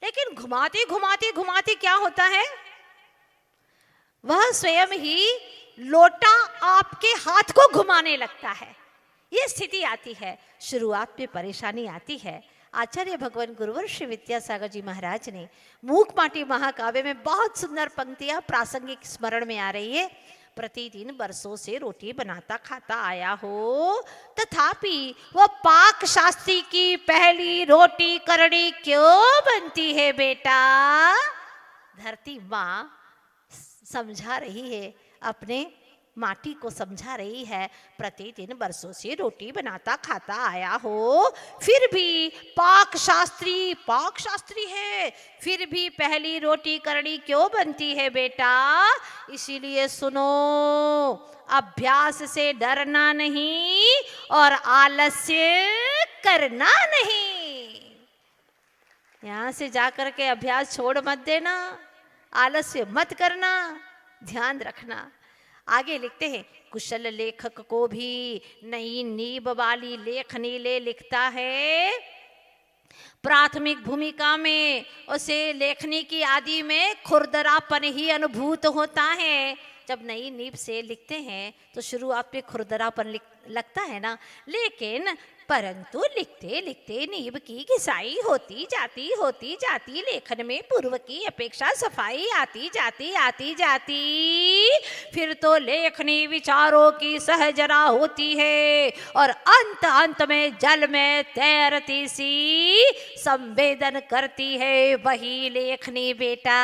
Speaker 1: लेकिन घुमाते घुमाते घुमाते क्या होता है, वह स्वयं ही लोटा आपके हाथ को घुमाने लगता है। ये स्थिति आती है, शुरुआत में परेशानी आती है। आचार्य भगवान गुरुवर श्री विद्यासागर जी महाराज ने मूक माटी महाकाव्य में बहुत सुंदर पंक्तियां प्रासंगिक स्मरण में आ रही है। प्रतिदिन बरसों से रोटी बनाता खाता आया हो, तथापि वह पाक शास्त्री की पहली रोटी करड़ी क्यों बनती है बेटा? धरती माँ समझा रही है, अपने माटी को समझा रही है। प्रतिदिन बरसों से रोटी बनाता खाता आया हो, फिर भी पाक शास्त्री है, फिर भी पहली रोटी करनी क्यों बनती है बेटा? इसीलिए सुनो, अभ्यास से डरना नहीं और आलस्य करना नहीं। यहां से जाकर के अभ्यास छोड़ मत देना। आलस्य मत करना, ध्यान रखना। आगे लिखते हैं, कुशल लेखक को भी नई नींब वाली लेखनी ले लिखता है। प्राथमिक भूमिका में उसे लेखनी की आदि में खुरदरापन ही अनुभूत होता है। जब नई नींब से लिखते हैं तो शुरुआत में खुरदरापन लगता है ना, लेकिन परंतु लिखते लिखते नींब की घिसाई होती जाती लेखन में पूर्व की अपेक्षा सफाई आती जाती फिर तो लेखनी विचारों की सहजरा होती है और अंत अंत में जल में तैरती सी संवेदन करती है वही लेखनी बेटा।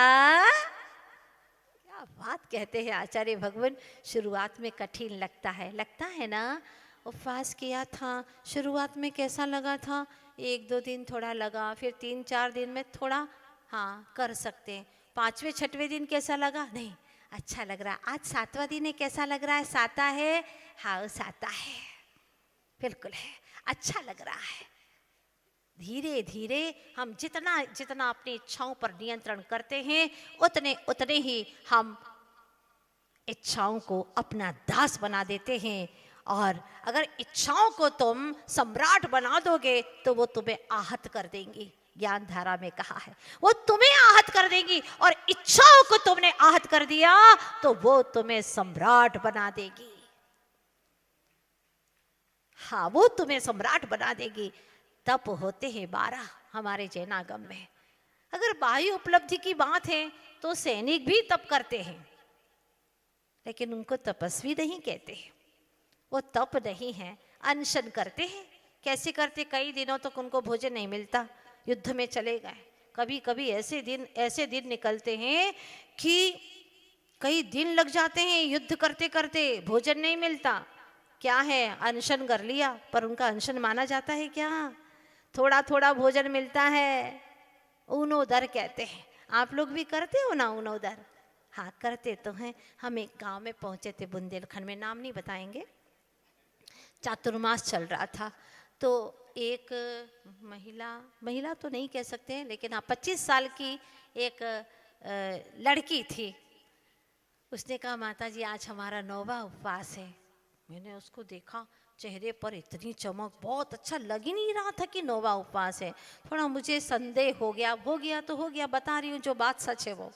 Speaker 1: क्या बात कहते हैं आचार्य भगवान। शुरुआत में कठिन लगता है ना। उपवास किया था, शुरुआत में कैसा लगा था? 1-2 दिन थोड़ा लगा, फिर 3-4 दिन में थोड़ा हाँ कर सकते हैं। 5वें 6वें दिन कैसा लगा? नहीं, अच्छा लग रहा। आज 7वां दिन है, कैसा लग रहा है? साता है, हाँ साता है, बिल्कुल है, अच्छा लग रहा है। धीरे धीरे हम जितना जितना अपनी इच्छाओं पर नियंत्रण करते हैं उतने उतने ही हम इच्छाओं को अपना दास बना देते हैं। और अगर इच्छाओं को तुम सम्राट बना दोगे तो वो तुम्हें आहत कर देंगी। ज्ञान धारा में कहा है, वो तुम्हें आहत कर देंगी, और इच्छाओं को तुमने आहत कर दिया तो वो तुम्हें सम्राट बना देगी। हाँ, वो तुम्हें सम्राट बना देगी। तप होते हैं 12 हमारे जैनागम में। अगर बाह्य उपलब्धि की बात है तो सैनिक भी तप करते हैं, लेकिन उनको तपस्वी नहीं कहते। वो तप नहीं है, अनशन करते हैं। कैसे करते? कई दिनों तक उनको भोजन नहीं मिलता, युद्ध में चले गए। कभी कभी ऐसे दिन निकलते हैं कि कई दिन लग जाते हैं युद्ध करते करते, भोजन नहीं मिलता। क्या है? अनशन कर लिया, पर उनका अनशन माना जाता है क्या? थोड़ा थोड़ा भोजन मिलता है, ऊनोदर कहते हैं। आप लोग भी करते हो ना ऊनोदर? हाँ, करते तो हैं। हम एक गांव में पहुंचे थे बुंदेलखंड में, नाम नहीं बताएंगे। चातुर्मास चल रहा था, तो एक महिला तो नहीं कह सकते हैं, लेकिन हाँ 25 साल की एक लड़की थी। उसने कहा, माता जी आज हमारा 9वां उपवास है। मैंने उसको देखा, चेहरे पर इतनी चमक, बहुत अच्छा लग ही नहीं रहा था कि 9वां उपवास है। थोड़ा मुझे संदेह हो गया तो हो गया, बता रही हूँ जो बात सच है वो।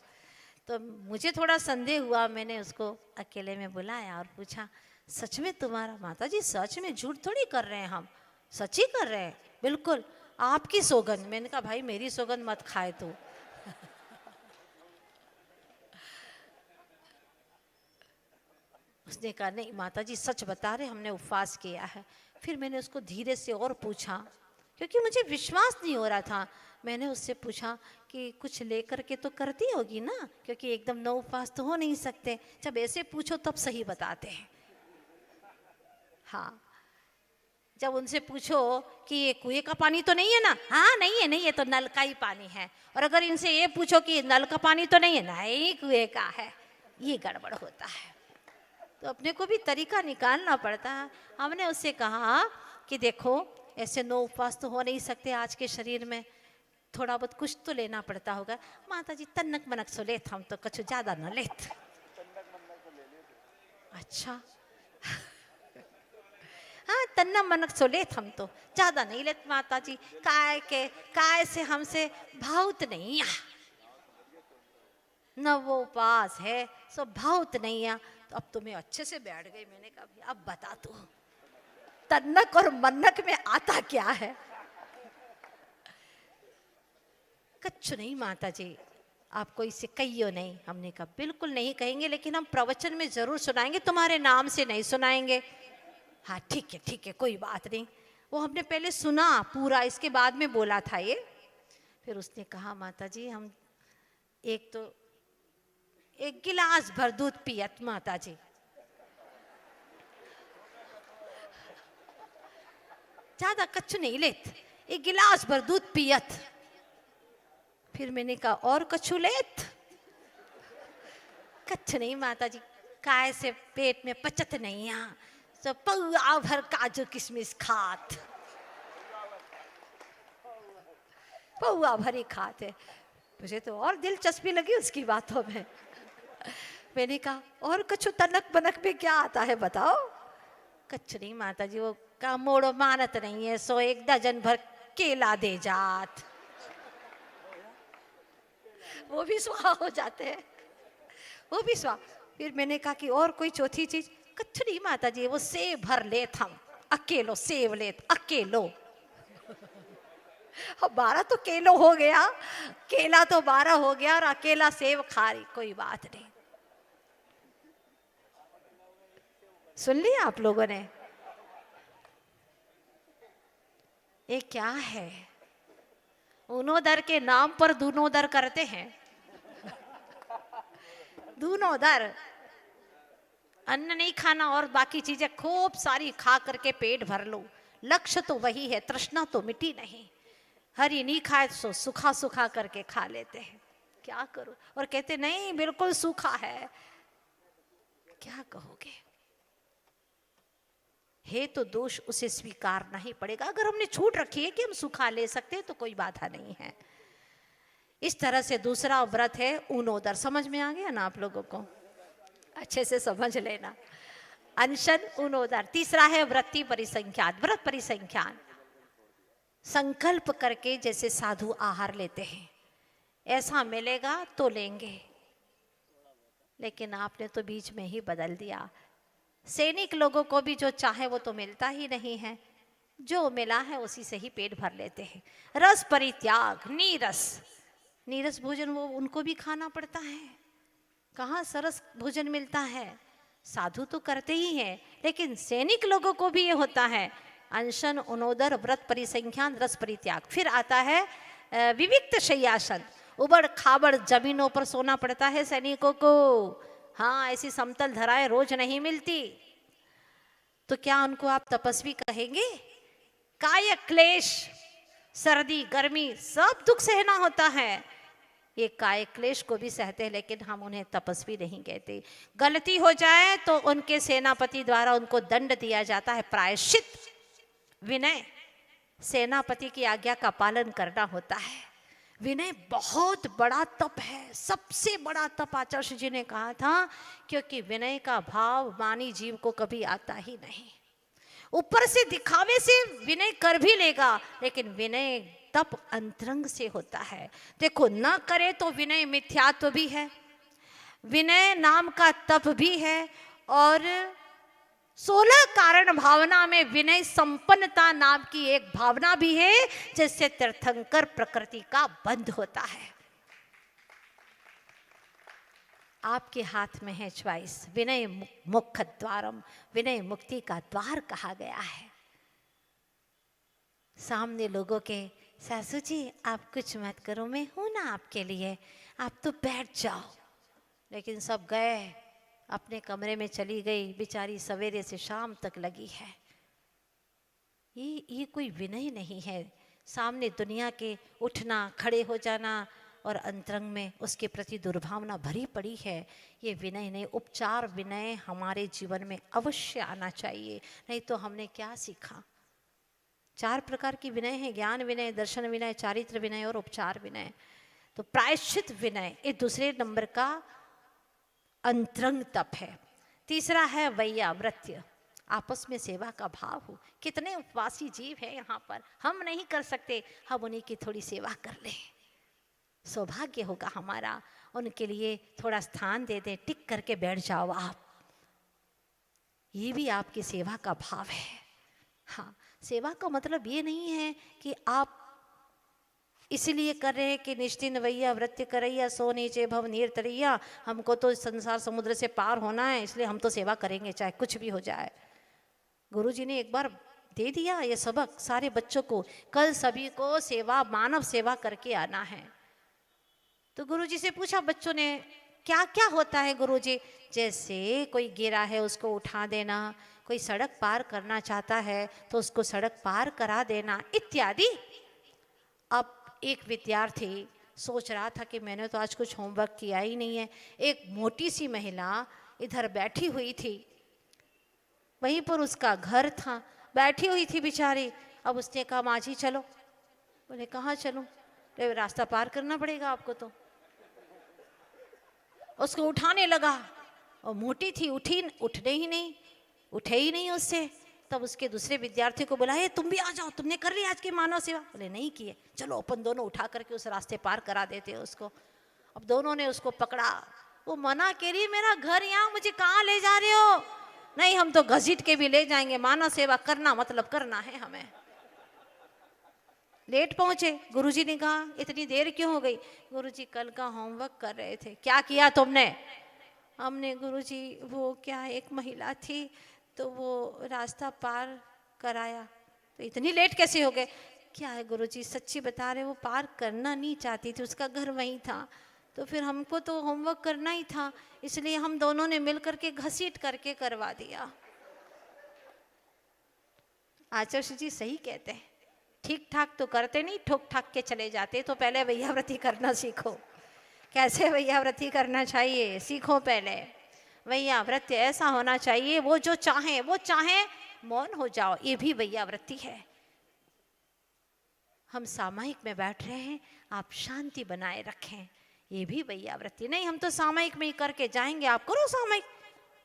Speaker 1: तो मुझे थोड़ा संदेह हुआ, मैंने उसको अकेले में बुलाया और पूछा, सच में तुम्हारा? माता जी सच में, झूठ थोड़ी कर रहे हैं हम, सच ही कर रहे हैं, बिल्कुल आपकी सौगंध। मैंने कहा, भाई मेरी सौगंध मत खाए तू। उसने कहा, नहीं माता जी सच बता रहे, हमने उपवास किया है। फिर मैंने उसको धीरे से और पूछा, क्योंकि मुझे विश्वास नहीं हो रहा था। मैंने उससे पूछा कि कुछ लेकर के तो करती होगी ना, क्योंकि एकदम 9 उपवास तो हो नहीं सकते। जब ऐसे पूछो तब सही बताते हैं। हाँ, जब उनसे पूछो कि ये कुएं का पानी तो नहीं है ना? हाँ नहीं है, तो नल का ही पानी है। और अगर इनसे ये पूछो कि नल का पानी तो नहीं है, नहीं कुएं का है, ये गड़बड़ होता है। तो अपने को भी तरीका निकालना पड़ता है। हमने उससे कहा कि देखो, ऐसे 9 उपवास तो हो नहीं सकते आज के शरीर में, थोड़ा बहुत कुछ तो लेना पड़ता होगा। माता जी तन्नक मनक सो लेत, हम तो कुछ ज्यादा न लेत। अच्छा हाँ, तन्ना मनक सो लेत, हम तो ज्यादा नहीं लेत माता जी। काय से हमसे भावत नहीं आ, न वो उपास है सो भावत नहीं आ। तो अब तुम्हें अच्छे से बैठ गई। मैंने कहा, अब बता तू तन्नक और मन्नक में आता क्या है? कच्छु नहीं माता जी, आपको इसे कहियो नहीं। हमने कहा, बिल्कुल नहीं कहेंगे, लेकिन हम प्रवचन में जरूर सुनाएंगे, तुम्हारे नाम से नहीं सुनाएंगे। हाँ ठीक है, कोई बात नहीं। वो हमने पहले सुना पूरा, इसके बाद में बोला था ये। फिर उसने कहा, माता जी हम एक गिलास भर दूध पियत माता जी। ज्यादा कच्छु नहीं लेत, एक गिलास भर दूध पियत। फिर मैंने कहा, और कच्छु लेत? कच्छु नहीं माता जी, काय से पेट में पचत नहीं आ, तो पौआ भर काजू किशमिश खात, पौआ भरी खाते। मुझे तो और दिलचस्पी लगी उसकी बातों में। मैंने कहा और कछु तनक बनक में क्या आता है बताओ। कछु नहीं माता जी, वो का मोड़ो मानत नहीं है, सो एक डजन भर केला दे जात, वो भी स्वाहा हो जाते हैं, वो भी स्वाहा। फिर मैंने कहा कि और कोई चौथी चीज। कछु नहीं माता जी, वो सेब भर लेत हम, अकेलो सेब लेत अकेलो। अब 12 तो केलो हो गया, केला तो 12 हो गया और अकेला सेब खा रही, कोई बात नहीं। सुन लिया आप लोगों ने? ये क्या है? उनो दर के नाम पर दूनो दर करते हैं। दूनो दर, अन्न नहीं खाना और बाकी चीजें खूब सारी खा करके पेट भर लो, लक्ष्य तो वही है, तृष्णा तो मिटी नहीं। हरी नहीं खाए तो सूखा सूखा करके खा लेते हैं, क्या करो। और कहते नहीं बिल्कुल सूखा है, क्या कहोगे। है तो दोष, उसे स्वीकारना ही पड़ेगा। अगर हमने छूट रखी है कि हम सूखा ले सकते हैं तो कोई बाधा नहीं है। इस तरह से दूसरा व्रत है ऊनोदर। समझ में आ गया ना आप लोगों को? अच्छे से समझ लेना। अनशन ऊनोदर। तीसरा है व्रति परिसंख्यान। व्रत परिसंख्यान, संकल्प करके जैसे साधु आहार लेते हैं, ऐसा मिलेगा तो लेंगे, लेकिन आपने तो बीच में ही बदल दिया। सैनिक लोगों को भी जो चाहे वो तो मिलता ही नहीं है, जो मिला है उसी से ही पेट भर लेते हैं। रस परित्याग, नीरस, नीरस भोजन वो उनको भी खाना पड़ता है। कहाँ सरस भोजन मिलता है? साधु तो करते ही हैं, लेकिन सैनिक लोगों को भी ये होता है। अनशन, उनोदर, व्रत परिसंख्यान, रस परित्याग। फिर आता है विविक्त शय्यासन। उबड़ खाबड़ जमीनों पर सोना पड़ता है सैनिकों को। हाँ, ऐसी समतल धराएं रोज नहीं मिलती। तो क्या उनको आप तपस्वी कहेंगे? काय क्लेश, सर्दी गर्मी सब दुख सहना होता है, ये काय क्लेश को भी सहते हैं, लेकिन हम उन्हें तपस्वी नहीं कहते। गलती हो जाए तो उनके सेनापति द्वारा उनको दंड दिया जाता है, प्रायश्चित, विनय। सेनापति की आज्ञा का पालन करना होता है। विनय बहुत बड़ा तप है, सबसे बड़ा तप आचार्य जी ने कहा था, क्योंकि विनय का भाव मानी जीव को कभी आता ही नहीं। ऊपर से दिखावे से विनय कर भी लेगा, लेकिन विनय तप अंतरंग से होता है। देखो, न करे तो विनय मिथ्यात्व भी है, विनय नाम का तप भी है, और 16 कारण भावना में विनय संपन्नता नाम की एक भावना भी है, जिससे तीर्थंकर प्रकृति का बंध होता है। आपके हाथ में है च्वाइस। विनय मुख द्वारम, विनय मुक्ति का द्वार कहा गया है। सामने लोगों के, सासू जी आप कुछ मत करो, मैं हूं ना आपके लिए, आप तो बैठ जाओ। लेकिन सब गए, अपने कमरे में चली गई, बेचारी सवेरे से शाम तक लगी है। ये कोई विनय नहीं है। सामने दुनिया के उठना, खड़े हो जाना और अंतरंग में उसके प्रति दुर्भावना भरी पड़ी है, ये विनय नहीं। उपचार विनय हमारे जीवन में अवश्य आना चाहिए, नहीं तो हमने क्या सीखा। 4 प्रकार की विनय है, ज्ञान विनय, दर्शन विनय, चारित्र विनय और उपचार विनय। तो प्रायश्चित विनय ये दूसरे नंबर का अंतरंग तप है। तीसरा है वैयावृत्य, आपस में सेवा का भाव हो। कितने उपवासी जीव हैं यहाँ पर, हम नहीं कर सकते, हम उन्हीं की थोड़ी सेवा कर लें, सौभाग्य होगा हमारा। उनके लिए थोड़ा स्थान दे दें, टिक करके बैठ जाओ आप, ये भी आपकी सेवा का भाव है। हाँ, सेवा का मतलब ये नहीं है कि आप इसलिए कर रहे हैं कि निश्चिन वैया वृत्य करैया सो नीचे भव नीर तरैया, हमको तो संसार समुद्र से पार होना है इसलिए हम तो सेवा करेंगे चाहे कुछ भी हो जाए। गुरुजी ने एक बार दे दिया ये सबक सारे बच्चों को, कल सभी को सेवा, मानव सेवा करके आना है। तो गुरुजी से पूछा बच्चों ने, क्या क्या होता है गुरुजी? जैसे कोई गिरा है उसको उठा देना, कोई सड़क पार करना चाहता है तो उसको सड़क पार करा देना इत्यादि। अब एक विद्यार्थी सोच रहा था कि मैंने तो आज कुछ होमवर्क किया ही नहीं है। एक मोटी सी महिला इधर बैठी हुई थी, वहीं पर उसका घर था, बैठी हुई थी बेचारी। अब उसने कहा माँ जी चलो। बोले कहाँ चलूं? तो रास्ता पार करना पड़ेगा आपको। तो उसको उठाने लगा और मोटी थी, उठने ही नहीं, उठे ही नहीं उससे। तब उसके दूसरे विद्यार्थी को बुलाया, तुम भी आ जाओ, तुमने कर ली आज की मानव सेवा। बोले नहीं किए, चलो अपन दोनों उठा करके उस रास्ते पार करा देते उसको। अब दोनों ने उसको पकड़ा, वो मना कह रही मेरा घर यहाँ, मुझे कहाँ ले जा रहे हो? नहीं हम तो घसीट के भी ले जाएंगे, मानव सेवा करना मतलब करना है हमें। लेट पहुंचे। गुरुजी ने कहा इतनी देर क्यों हो गई? गुरुजी कल का होमवर्क कर रहे थे। क्या किया तुमने? हमने गुरुजी वो क्या एक महिला थी तो वो रास्ता पार कराया। तो इतनी लेट कैसे हो गए? क्या है गुरुजी सच्ची बता रहे, वो पार करना नहीं चाहती थी, उसका घर वहीं था, तो फिर हमको तो होमवर्क करना ही था, इसलिए हम दोनों ने मिल करके घसीट करके करवा दिया। आचार्य जी सही कहते हैं, ठीक ठाक तो करते नहीं, ठोक ठाक के चले जाते। तो पहले वैयाव्रती करना सीखो। कैसे वैयाव्रती करना चाहिए सीखो पहले। वैयाव्रत्य ऐसा होना चाहिए, वो जो चाहे वो चाहे मौन हो जाओ, ये भी वैयाव्रती है। हम सामायिक में बैठ रहे हैं, आप शांति बनाए रखें, ये भी वैयाव्रती। नहीं हम तो सामायिक में ही करके जाएंगे, आप करो सामायिक।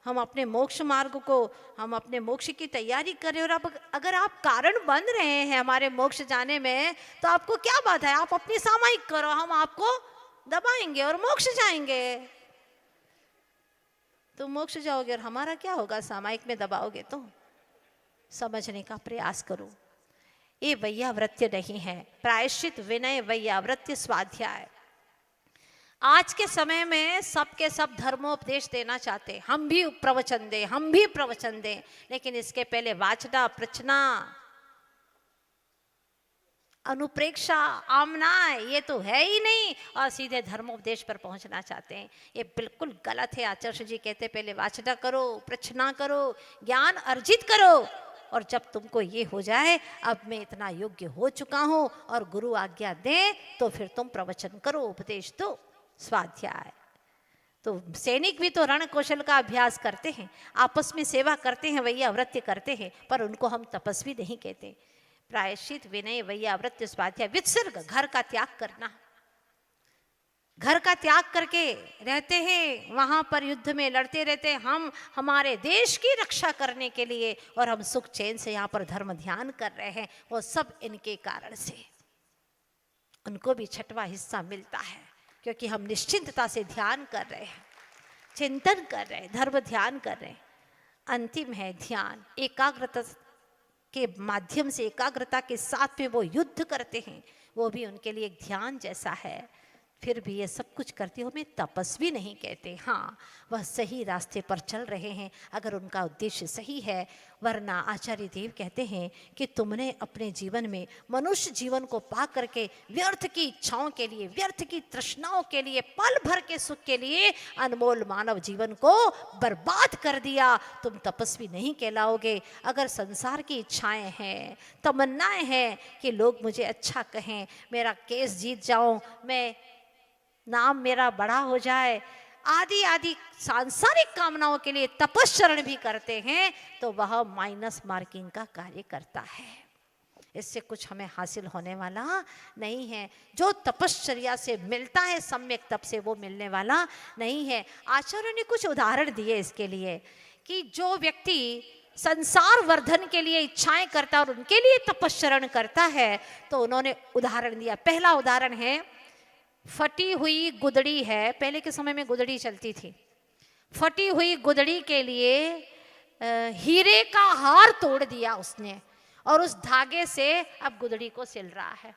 Speaker 1: हम अपने मोक्ष मार्ग को, हम अपने मोक्ष की तैयारी कर रहे हैं, और अगर आप कारण बन रहे हैं हमारे मोक्ष जाने में, तो आपको क्या बात है? आप अपनी सामायिक करो, हम आपको दबाएंगे और मोक्ष जाएंगे। तो मोक्ष जाओगे और हमारा क्या होगा? सामायिक में दबाओगे तो। समझने का प्रयास करो, ये वैयाव्रत्य नहीं है। प्रायश्चित, विनय, वैयाव्रत्य, स्वाध्याय। आज के समय में सबके सब धर्मोपदेश देना चाहते, हम भी प्रवचन दें, हम भी प्रवचन दें, लेकिन इसके पहले वाचना, प्रचना, अनुप्रेक्षा, आमना ये तो है ही नहीं, और सीधे धर्मोपदेश पर पहुंचना चाहते हैं। ये बिल्कुल गलत है। आचार्य जी कहते पहले वाचना करो, प्रचना करो, ज्ञान अर्जित करो, और जब तुमको ये हो जाए अब मैं इतना योग्य हो चुका हूँ और गुरु आज्ञा दे, तो फिर तुम प्रवचन करो, उपदेश दो, स्वाध्याय। तो सैनिक भी तो रण कौशल का अभ्यास करते हैं, आपस में सेवा करते हैं, वैयाव्रत्य करते हैं, पर उनको हम तपस्वी नहीं कहते। प्रायश्चित, विनय, वैयाव्रत्य, स्वाध्याय। वित्सर्ग, घर का त्याग करना। घर का त्याग करके रहते हैं, वहां पर युद्ध में लड़ते रहते हैं हम हमारे देश की रक्षा करने के लिए, और हम सुख चैन से यहाँ पर धर्म ध्यान कर रहे हैं। वो सब इनके कारण से। उनको भी छठवां हिस्सा मिलता है, क्योंकि हम निश्चिंतता से ध्यान कर रहे हैं, चिंतन कर रहे हैं, धर्म ध्यान कर रहे हैं। अंतिम है ध्यान। एकाग्रता के माध्यम से, एकाग्रता के साथ में वो युद्ध करते हैं, वो भी उनके लिए एक ध्यान जैसा है। फिर भी ये सब कुछ करते हुए तपस्वी नहीं कहते। हाँ, वह सही रास्ते पर चल रहे हैं अगर उनका उद्देश्य सही है। वरना आचार्य देव कहते हैं कि तुमने अपने जीवन में मनुष्य जीवन को पा करके व्यर्थ की इच्छाओं के लिए, व्यर्थ की तृष्णाओं के लिए, पल भर के सुख के लिए अनमोल मानव जीवन को बर्बाद कर दिया। तुम तपस्वी नहीं कहलाओगे। अगर संसार की इच्छाएं हैं, तमन्नाएं हैं कि लोग मुझे अच्छा कहें, मेरा केस जीत जाऊं, मैं नाम मेरा बड़ा हो जाए, आदि आदि सांसारिक कामनाओं के लिए तपश्चरण भी करते हैं, तो वह माइनस मार्किंग का कार्य करता है। इससे कुछ हमें हासिल होने वाला नहीं है। जो तपश्चर्या से मिलता है सम्यक तप से वो मिलने वाला नहीं है। आचार्य ने कुछ उदाहरण दिए इसके लिए कि जो व्यक्ति संसार वर्धन के लिए इच्छाएं करता है और उनके लिए तपश्चरण करता है, तो उन्होंने उदाहरण दिया। पहला उदाहरण है, फटी हुई गुदड़ी है। पहले के समय में गुदड़ी चलती थी। फटी हुई गुदड़ी के लिए हीरे का हार तोड़ दिया उसने, और उस धागे से अब गुदड़ी को सिल रहा है।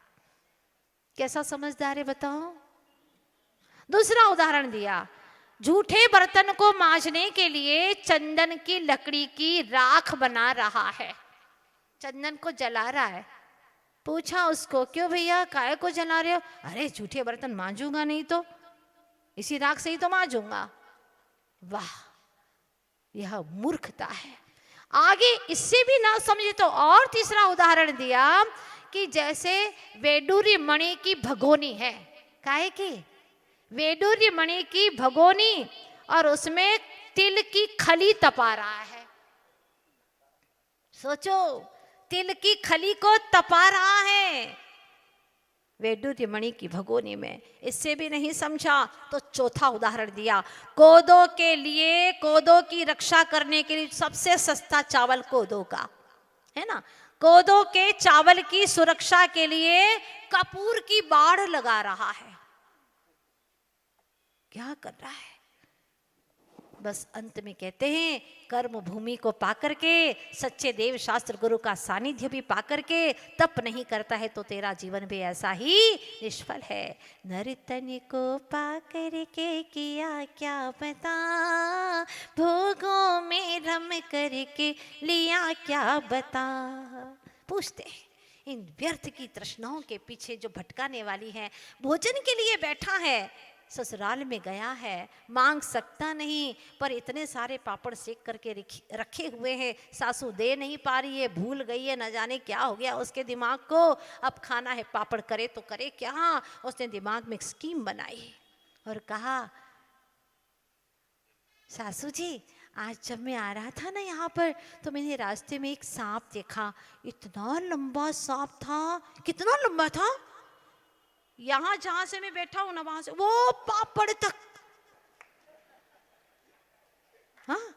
Speaker 1: कैसा समझदार है बताओ। दूसरा उदाहरण दिया, झूठे बर्तन को मांजने के लिए चंदन की लकड़ी की राख बना रहा है, चंदन को जला रहा है। पूछा उसको, क्यों भैया काहे को जला रहे हो? अरे झूठे बर्तन मांजूंगा नहीं तो इसी राख से ही तो मांजूंगा। वाह, यह मूर्खता है। आगे इससे भी ना समझे तो और तीसरा उदाहरण दिया कि जैसे वेडूरी मणि की भगोनी है, काहे की? वेडूरी मणि की भगोनी, और उसमें तिल की खली तपा रहा है। सोचो, तिल की खली को तपा रहा है। वैडूर्य मणि की भगोनी में। इससे भी नहीं समझा तो चौथा उदाहरण दिया, कोदो के लिए, कोदो की रक्षा करने के लिए सबसे सस्ता चावल कोदो का है ना, कोदो के चावल की सुरक्षा के लिए कपूर की बाढ़ लगा रहा है। क्या कर रहा है? बस अंत में कहते हैं, कर्म भूमि को पाकर के, सच्चे देव शास्त्र गुरु का सानिध्य भी पाकर के तप नहीं करता है तो तेरा जीवन भी ऐसा ही निष्फल है। नर्तन को पाकर के किया क्या बता, भोगों में रम करके लिया क्या बता। पूछते हैं इन व्यर्थ की तृष्णाओं के पीछे जो भटकाने वाली है, भोजन के लिए बैठा है, ससुराल में गया है, मांग सकता नहीं, पर इतने सारे पापड़ सेक करके रखे हुए हैं, सासू दे नहीं पा रही है, भूल गई है, न जाने क्या हो गया उसके दिमाग को, अब खाना है पापड़, करे तो करे क्या। उसने दिमाग में एक स्कीम बनाई और कहा, सासू जी आज जब मैं आ रहा था ना यहाँ पर तो मैंने रास्ते में एक सांप देखा, इतना लंबा सांप था। कितना लंबा था? यहां जहां से मैं बैठा हूं ना वहां से वो पापड़ तक। हाँ,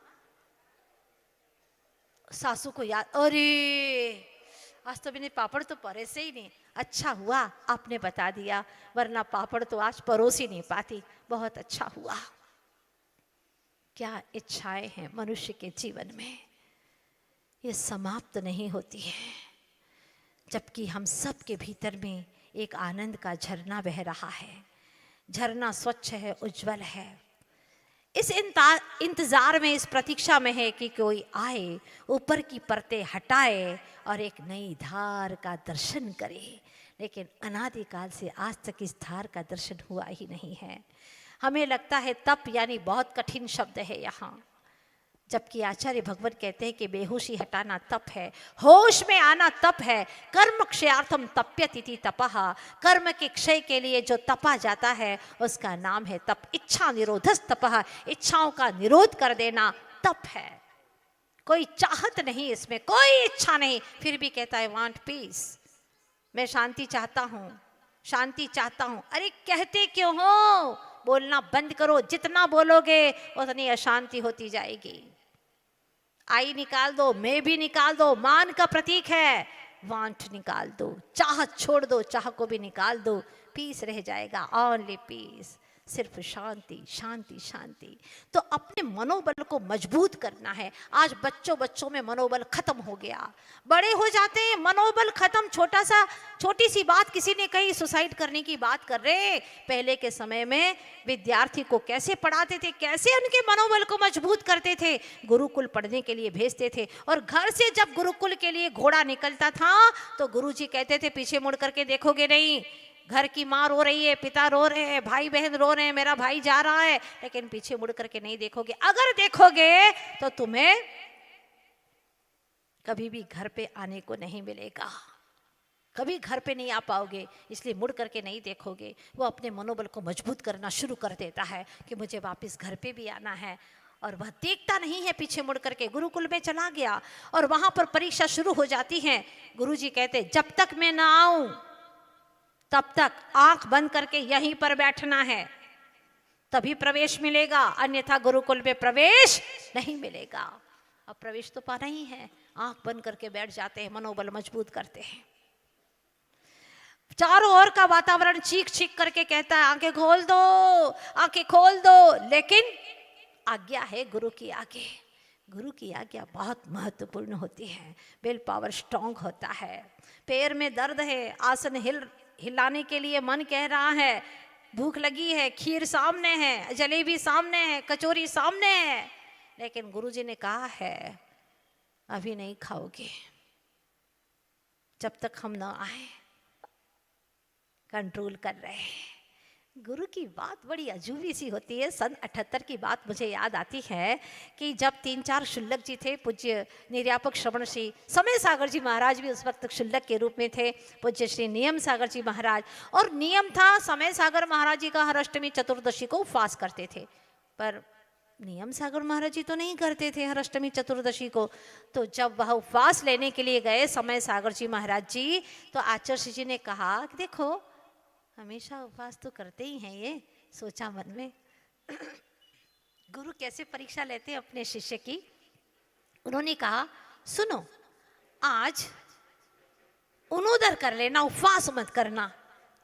Speaker 1: सासू को याद, अरे आज तो मैंने पापड़ तो परे से ही नहीं, अच्छा हुआ आपने बता दिया, वरना पापड़ तो आज परोस ही नहीं पाती, बहुत अच्छा हुआ। क्या इच्छाएं हैं मनुष्य के जीवन में, ये समाप्त नहीं होती है, जबकि हम सब के भीतर में एक आनंद का झरना बह रहा है। झरना स्वच्छ है, उज्जवल है। इस इंतजार में, इस प्रतीक्षा में है कि कोई आए, ऊपर की परतें हटाए और एक नई धार का दर्शन करे। लेकिन अनादिकाल से आज तक इस धार का दर्शन हुआ ही नहीं है। हमें लगता है तप यानी बहुत कठिन शब्द है यहाँ, जबकि आचार्य भगवत कहते हैं कि बेहोशी हटाना तप है, होश में आना तप है। कर्म क्षयार्थम तप्यतिथि तपः, कर्म के क्षय के लिए जो तपा जाता है उसका नाम है तप। इच्छा निरोधस तपः, इच्छाओं का निरोध कर देना तप है। कोई चाहत नहीं, इसमें कोई इच्छा नहीं, फिर भी कहता है वांट पीस, मैं शांति चाहता हूँ, शांति चाहता हूँ। अरे कहते क्यों हो? बोलना बंद करो, जितना बोलोगे उतनी अशांति होती जाएगी। आई निकाल दो, मैं भी निकाल दो, मान का प्रतीक है, वांट निकाल दो, चाहत छोड़ दो, चाह को भी निकाल दो, पीस रह जाएगा, ओनली पीस, सिर्फ शांति शांति शांति। तो अपने मनोबल को मजबूत करना है। आज बच्चों में मनोबल खत्म हो गया, बड़े हो जाते हैं मनोबल खत्म। छोटी सी बात किसी ने कही, सुसाइड करने की बात कर रहे। पहले के समय में विद्यार्थी को कैसे पढ़ाते थे, कैसे उनके मनोबल को मजबूत करते थे, गुरुकुल पढ़ने के लिए भेजते थे। और घर से जब गुरुकुल के लिए घोड़ा निकलता था तो गुरुजी कहते थे पीछे मुड़ करके देखोगे नहीं। घर की माँ रो रही है, पिता रो रहे हैं, भाई बहन रो रहे हैं, मेरा भाई जा रहा है, लेकिन पीछे मुड़ करके नहीं देखोगे। अगर देखोगे तो तुम्हें कभी भी घर पे आने को नहीं मिलेगा, कभी घर पे नहीं आ पाओगे, इसलिए मुड़ करके नहीं देखोगे। वो अपने मनोबल को मजबूत करना शुरू कर देता है कि मुझे वापस घर पे भी आना है, और वह देखता नहीं है पीछे मुड़ करके। गुरुकुल में चला गया और वहां पर परीक्षा शुरू हो जाती है। गुरुजी कहते जब तक मैं ना आऊं तब तक आंख बंद करके यहीं पर बैठना है, तभी प्रवेश मिलेगा, अन्यथा गुरुकुल में प्रवेश नहीं मिलेगा। अब प्रवेश तो पाना ही है, आंख बंद करके बैठ जाते हैं, मनोबल मजबूत करते हैं। चारों ओर का वातावरण चीख चीख करके कहता है आंखें खोल दो, आंखें खोल दो, लेकिन आज्ञा है गुरु की आगे। गुरु की आज्ञा बहुत महत्वपूर्ण होती है। विल पावर स्ट्रांग होता है। पैर में दर्द है, आसन हिलाने के लिए मन कह रहा है, भूख लगी है, खीर सामने है, जलेबी सामने है, कचौरी सामने है, लेकिन गुरुजी ने कहा है अभी नहीं खाओगे जब तक हम ना आए। कंट्रोल कर रहे हैं। गुरु की बात बड़ी अजूबी सी होती है। सन 78 की बात मुझे याद आती है कि जब 3-4 शुल्लक जी थे, पूज्य निर्यापक श्रवण श्री समय सागर जी महाराज भी उस वक्त शुल्लक के रूप में थे, पूज्य श्री नियम सागर जी महाराज, और नियम था समय सागर महाराज जी का हर अष्टमी चतुर्दशी को उपवास करते थे, पर नियम सागर महाराज जी तो नहीं करते थे हर अष्टमी चतुर्दशी को। तो जब वह उपवास लेने के लिए गए समय सागर जी महाराज जी, तो आचार्य जी ने कहा कि देखो हमेशा उपवास तो करते ही हैं ये, सोचा मन में। गुरु कैसे परीक्षा लेते हैं अपने शिष्य की। उन्होंने कहा सुनो, आज उनोदर कर लेना, उपवास मत करना।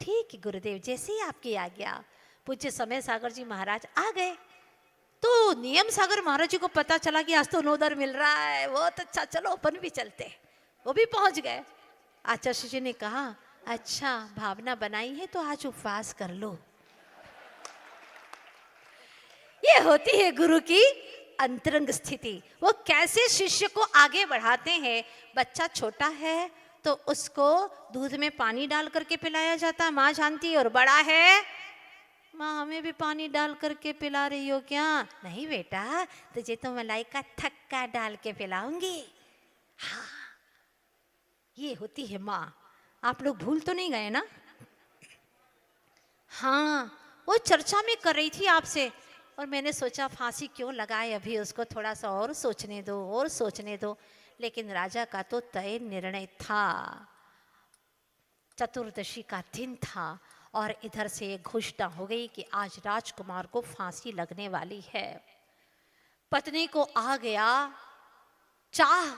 Speaker 1: ठीक है गुरुदेव, जैसे ही आपकी आज्ञा। पूज्य समय सागर जी महाराज आ गए तो नियम सागर महाराज जी को पता चला कि आज तो उनोदर मिल रहा है, बहुत अच्छा, चलो अपन भी चलते। वो भी पहुंच गए। आचार्य जी ने कहा अच्छा भावना बनाई है तो आज उपवास कर लो। ये होती है गुरु की अंतरंग स्थिति। वो कैसे शिष्य को आगे बढ़ाते हैं। बच्चा छोटा है तो उसको दूध में पानी डाल करके पिलाया जाता है, माँ जानती है। और बड़ा है, माँ हमें भी पानी डाल करके पिला रही हो क्या? नहीं बेटा, तुझे तो मलाई का थक्का डाल के पिलाऊंगी। हाँ, ये होती है माँ। आप लोग भूल तो नहीं गए ना? हाँ, वो चर्चा में कर रही थी आपसे और मैंने सोचा फांसी क्यों लगाए, अभी उसको थोड़ा सा और सोचने दो, और सोचने दो। लेकिन राजा का तो तय निर्णय था। चतुर्दशी का दिन था और इधर से एक घोषणा हो गई कि आज राजकुमार को फांसी लगने वाली है। पत्नी को आ गया चाह,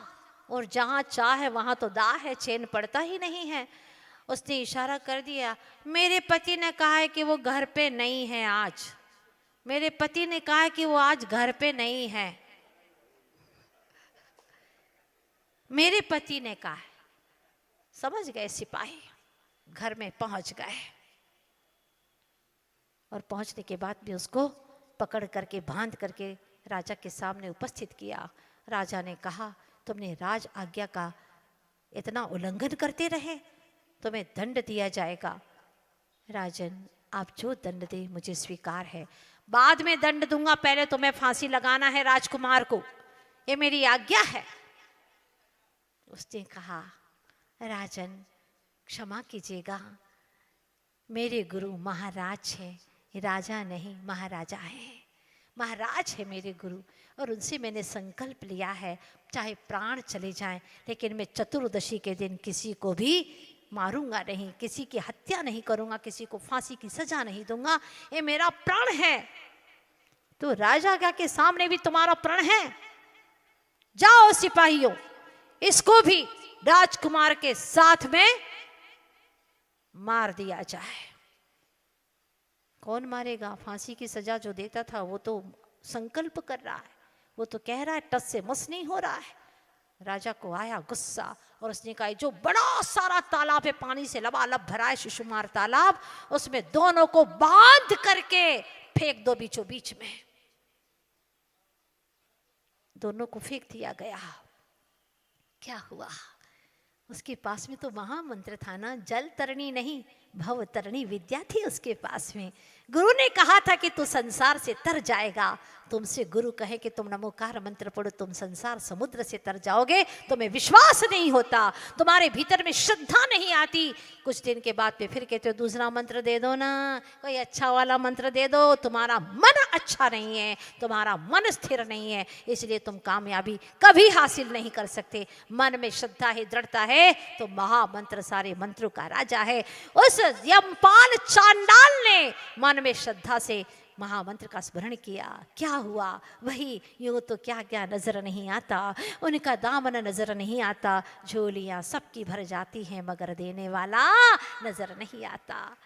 Speaker 1: और जहां चाह है वहां तो दाह है, चैन पड़ता ही नहीं है। उसने इशारा कर दिया, मेरे पति ने कहा है कि वो घर पे नहीं है आज। मेरे पति ने कहा है कि वो आज घर पे नहीं है। मेरे पति ने कहा है। समझ गए सिपाही, घर में पहुंच गए और पहुंचने के बाद भी उसको पकड़ करके बांध करके राजा के सामने उपस्थित किया। राजा ने कहा तुमने राज आज्ञा का इतना उल्लंघन करते रहे, तुम्हें दंड दिया जाएगा। राजन, आप जो दंड दे मुझे स्वीकार है, बाद में दंड दूंगा, पहले तुम्हें फांसी लगाना है राजकुमार को, ये मेरी आज्ञा है। उसने कहा राजन क्षमा कीजिएगा, मेरे गुरु महाराज है, राजा नहीं महाराजा है। महाराज है मेरे गुरु और उनसे मैंने संकल्प लिया है चाहे प्राण चले जाएं, लेकिन मैं चतुर्दशी के दिन किसी को भी मारूंगा नहीं, किसी की हत्या नहीं करूंगा, किसी को फांसी की सजा नहीं दूंगा, ये मेरा प्राण है। तो राजा के सामने भी तुम्हारा प्रण है। जाओ सिपाहियों, इसको भी राजकुमार के साथ में मार दिया जाए। कौन मारेगा? फांसी की सजा जो देता था वो तो संकल्प कर रहा है, वो तो कह रहा है टस से मस नहीं हो रहा है। राजा को आया गुस्सा और उसने कहा जो बड़ा सारा तालाब है, पानी से लबालब भरा है, शिशुमार तालाब, उसमें दोनों को बांध करके फेंक दो बीचों बीच में। दोनों को फेंक दिया गया। क्या हुआ? उसके पास में तो महामंत्र था ना, जल तरणी नहीं भव तरणी विद्या थी उसके पास में। गुरु ने कहा था कि तू संसार से तर जाएगा। तुमसे गुरु कहे कि तुम नमोकार मंत्र पढ़ो, तुम संसार समुद्र से तर जाओगे। तुम्हें विश्वास नहीं होता, तुम्हारे भीतर में श्रद्धा नहीं आती। कुछ दिन के बाद पे फिर कहते हो दूसरा मंत्र दे दो ना, कोई अच्छा वाला मंत्र दे दो। तुम्हारा मन अच्छा नहीं है, तुम्हारा मन स्थिर नहीं है, इसलिए तुम कामयाबी कभी हासिल नहीं कर सकते। मन में श्रद्धा है, दृढ़ता है तो महामंत्र सारे मंत्रों का राजा है। उस यमपाल चांडाल ने मन में श्रद्धा से महामंत्र का स्मरण किया। क्या हुआ? वही यूं तो क्या क्या नजर नहीं आता, उनका दामन नजर नहीं आता, झोलियां सबकी भर जाती हैं मगर देने वाला नजर नहीं आता।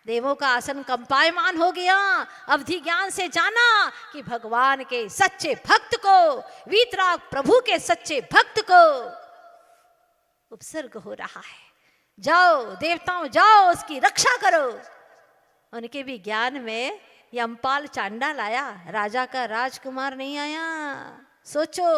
Speaker 1: देवों का आसन कंपायमान हो गया। अवधि ज्ञान से जाना कि भगवान के सच्चे भक्त को, वीतराग प्रभु के सच्चे भक्त को उपसर्ग हो रहा है। जाओ देवताओं, जाओ उसकी रक्षा करो। उनके भी ज्ञान में यमपाल चांडाल आया, राजा का राजकुमार नहीं आया। सोचो।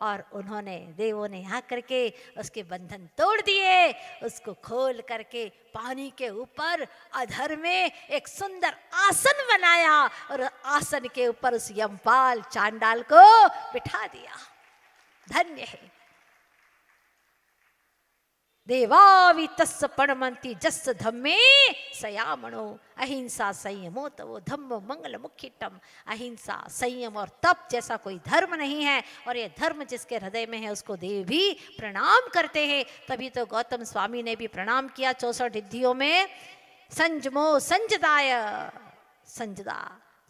Speaker 1: और उन्होंने, देवों ने आकर के उसके बंधन तोड़ दिए, उसको खोल करके पानी के ऊपर अधर में एक सुंदर आसन बनाया और आसन के ऊपर उस यमपाल चांडाल को बिठा दिया। धन्य है। देवावि तस्स पणमंती जस्स धम्मे सयामणो अहिंसा संयमो तवो धम्म मंगल मुख्यटम। अहिंसा, संयम और तप जैसा कोई धर्म नहीं है, और ये धर्म जिसके हृदय में है उसको देव भी प्रणाम करते हैं। तभी तो गौतम स्वामी ने भी प्रणाम किया 64 रिद्धियों में। संजमो संजदाय, संजदा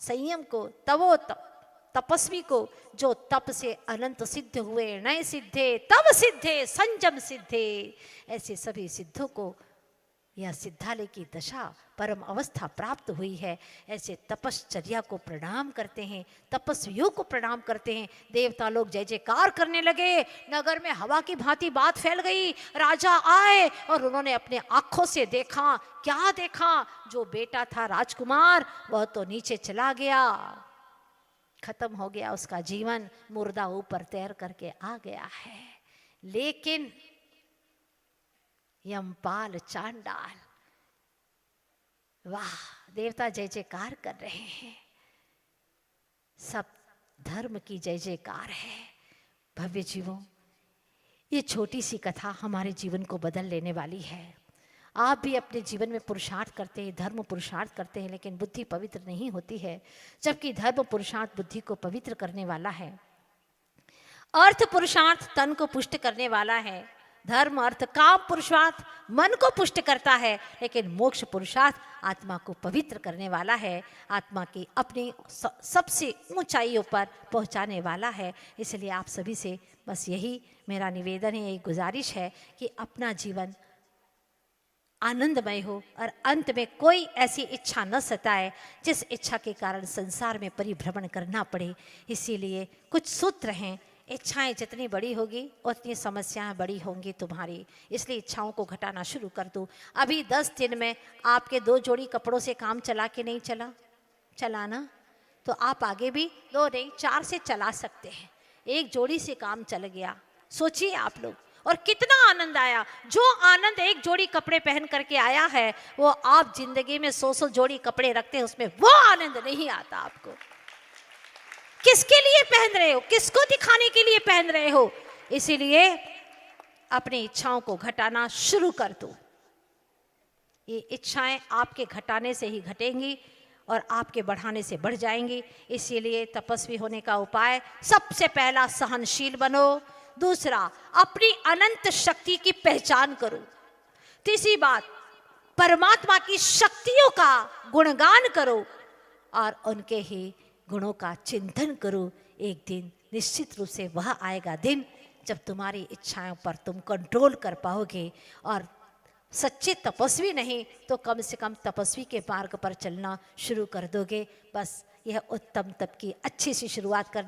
Speaker 1: संयम को, तवो तपस्वी को, जो तप से अनंत सिद्ध हुए, नए सिद्धे तब सिद्धे संजम सिद्धे, ऐसे सभी सिद्धों को यह सिद्धालय की दशा परम अवस्था प्राप्त हुई है। ऐसे तपश्चर्या को प्रणाम करते हैं, तपस्वियों को प्रणाम करते हैं। देवता लोग जय जयकार करने लगे, नगर में हवा की भांति बात फैल गई। राजा आए और उन्होंने अपने आंखों से देखा, क्या देखा, जो बेटा था राजकुमार वह तो नीचे चला गया, खत्म हो गया उसका जीवन, मुर्दा ऊपर तैर करके आ गया है। लेकिन यमपाल चांडाल, वाह, देवता जय जयकार कर रहे हैं, सब धर्म की जय जयकार है। भव्य जीवों, ये छोटी सी कथा हमारे जीवन को बदल लेने वाली है। आप भी अपने जीवन में पुरुषार्थ करते हैं, धर्म पुरुषार्थ करते हैं, लेकिन बुद्धि पवित्र नहीं होती है, जबकि धर्म पुरुषार्थ बुद्धि को पवित्र करने वाला है। अर्थ पुरुषार्थ तन को पुष्ट करने वाला है, धर्म अर्थ काम पुरुषार्थ मन को पुष्ट करता है, लेकिन मोक्ष पुरुषार्थ आत्मा को पवित्र करने वाला है, आत्मा की अपनी सबसे ऊंचाइयों पर पहुंचाने वाला है। इसलिए आप सभी से बस यही मेरा निवेदन है, यही गुजारिश है कि अपना जीवन आनंदमय हो और अंत में कोई ऐसी इच्छा न सताए जिस इच्छा के कारण संसार में परिभ्रमण करना पड़े। इसीलिए कुछ सूत्र हैं, इच्छाएं जितनी बड़ी होगी उतनी समस्याएं बड़ी होंगी तुम्हारी, इसलिए इच्छाओं को घटाना शुरू कर दो। अभी 10 दिन में आपके 2 जोड़ी कपड़ों से काम चला कि नहीं चला ना, तो आप आगे भी 2 नहीं 4 से चला सकते हैं। 1 जोड़ी से काम चल गया, सोचिए आप लोग, और कितना आनंद आया। जो आनंद 1 जोड़ी कपड़े पहन करके आया है, वो आप जिंदगी में 100 जोड़ी कपड़े रखते हैं, उसमें वो आनंद नहीं आता आपको। किसके लिए पहन रहे हो, किसको दिखाने के लिए पहन रहे हो? इसीलिए अपनी इच्छाओं को घटाना शुरू कर दो। ये इच्छाएं आपके घटाने से ही घटेंगी और आपके बढ़ाने से बढ़ जाएंगी। इसीलिए तपस्वी होने का उपाय, सबसे पहला सहनशील बनो, दूसरा अपनी अनंत शक्ति की पहचान करो, तीसरी बात परमात्मा की शक्तियों का गुणगान करो और उनके ही गुणों का चिंतन करो। एक दिन निश्चित रूप से वह आएगा दिन जब तुम्हारी इच्छाओं पर तुम कंट्रोल कर पाओगे, और सच्चे तपस्वी नहीं तो कम से कम तपस्वी के मार्ग पर चलना शुरू कर दोगे। बस यह उत्तम तप की अच्छी सी शुरुआत करना।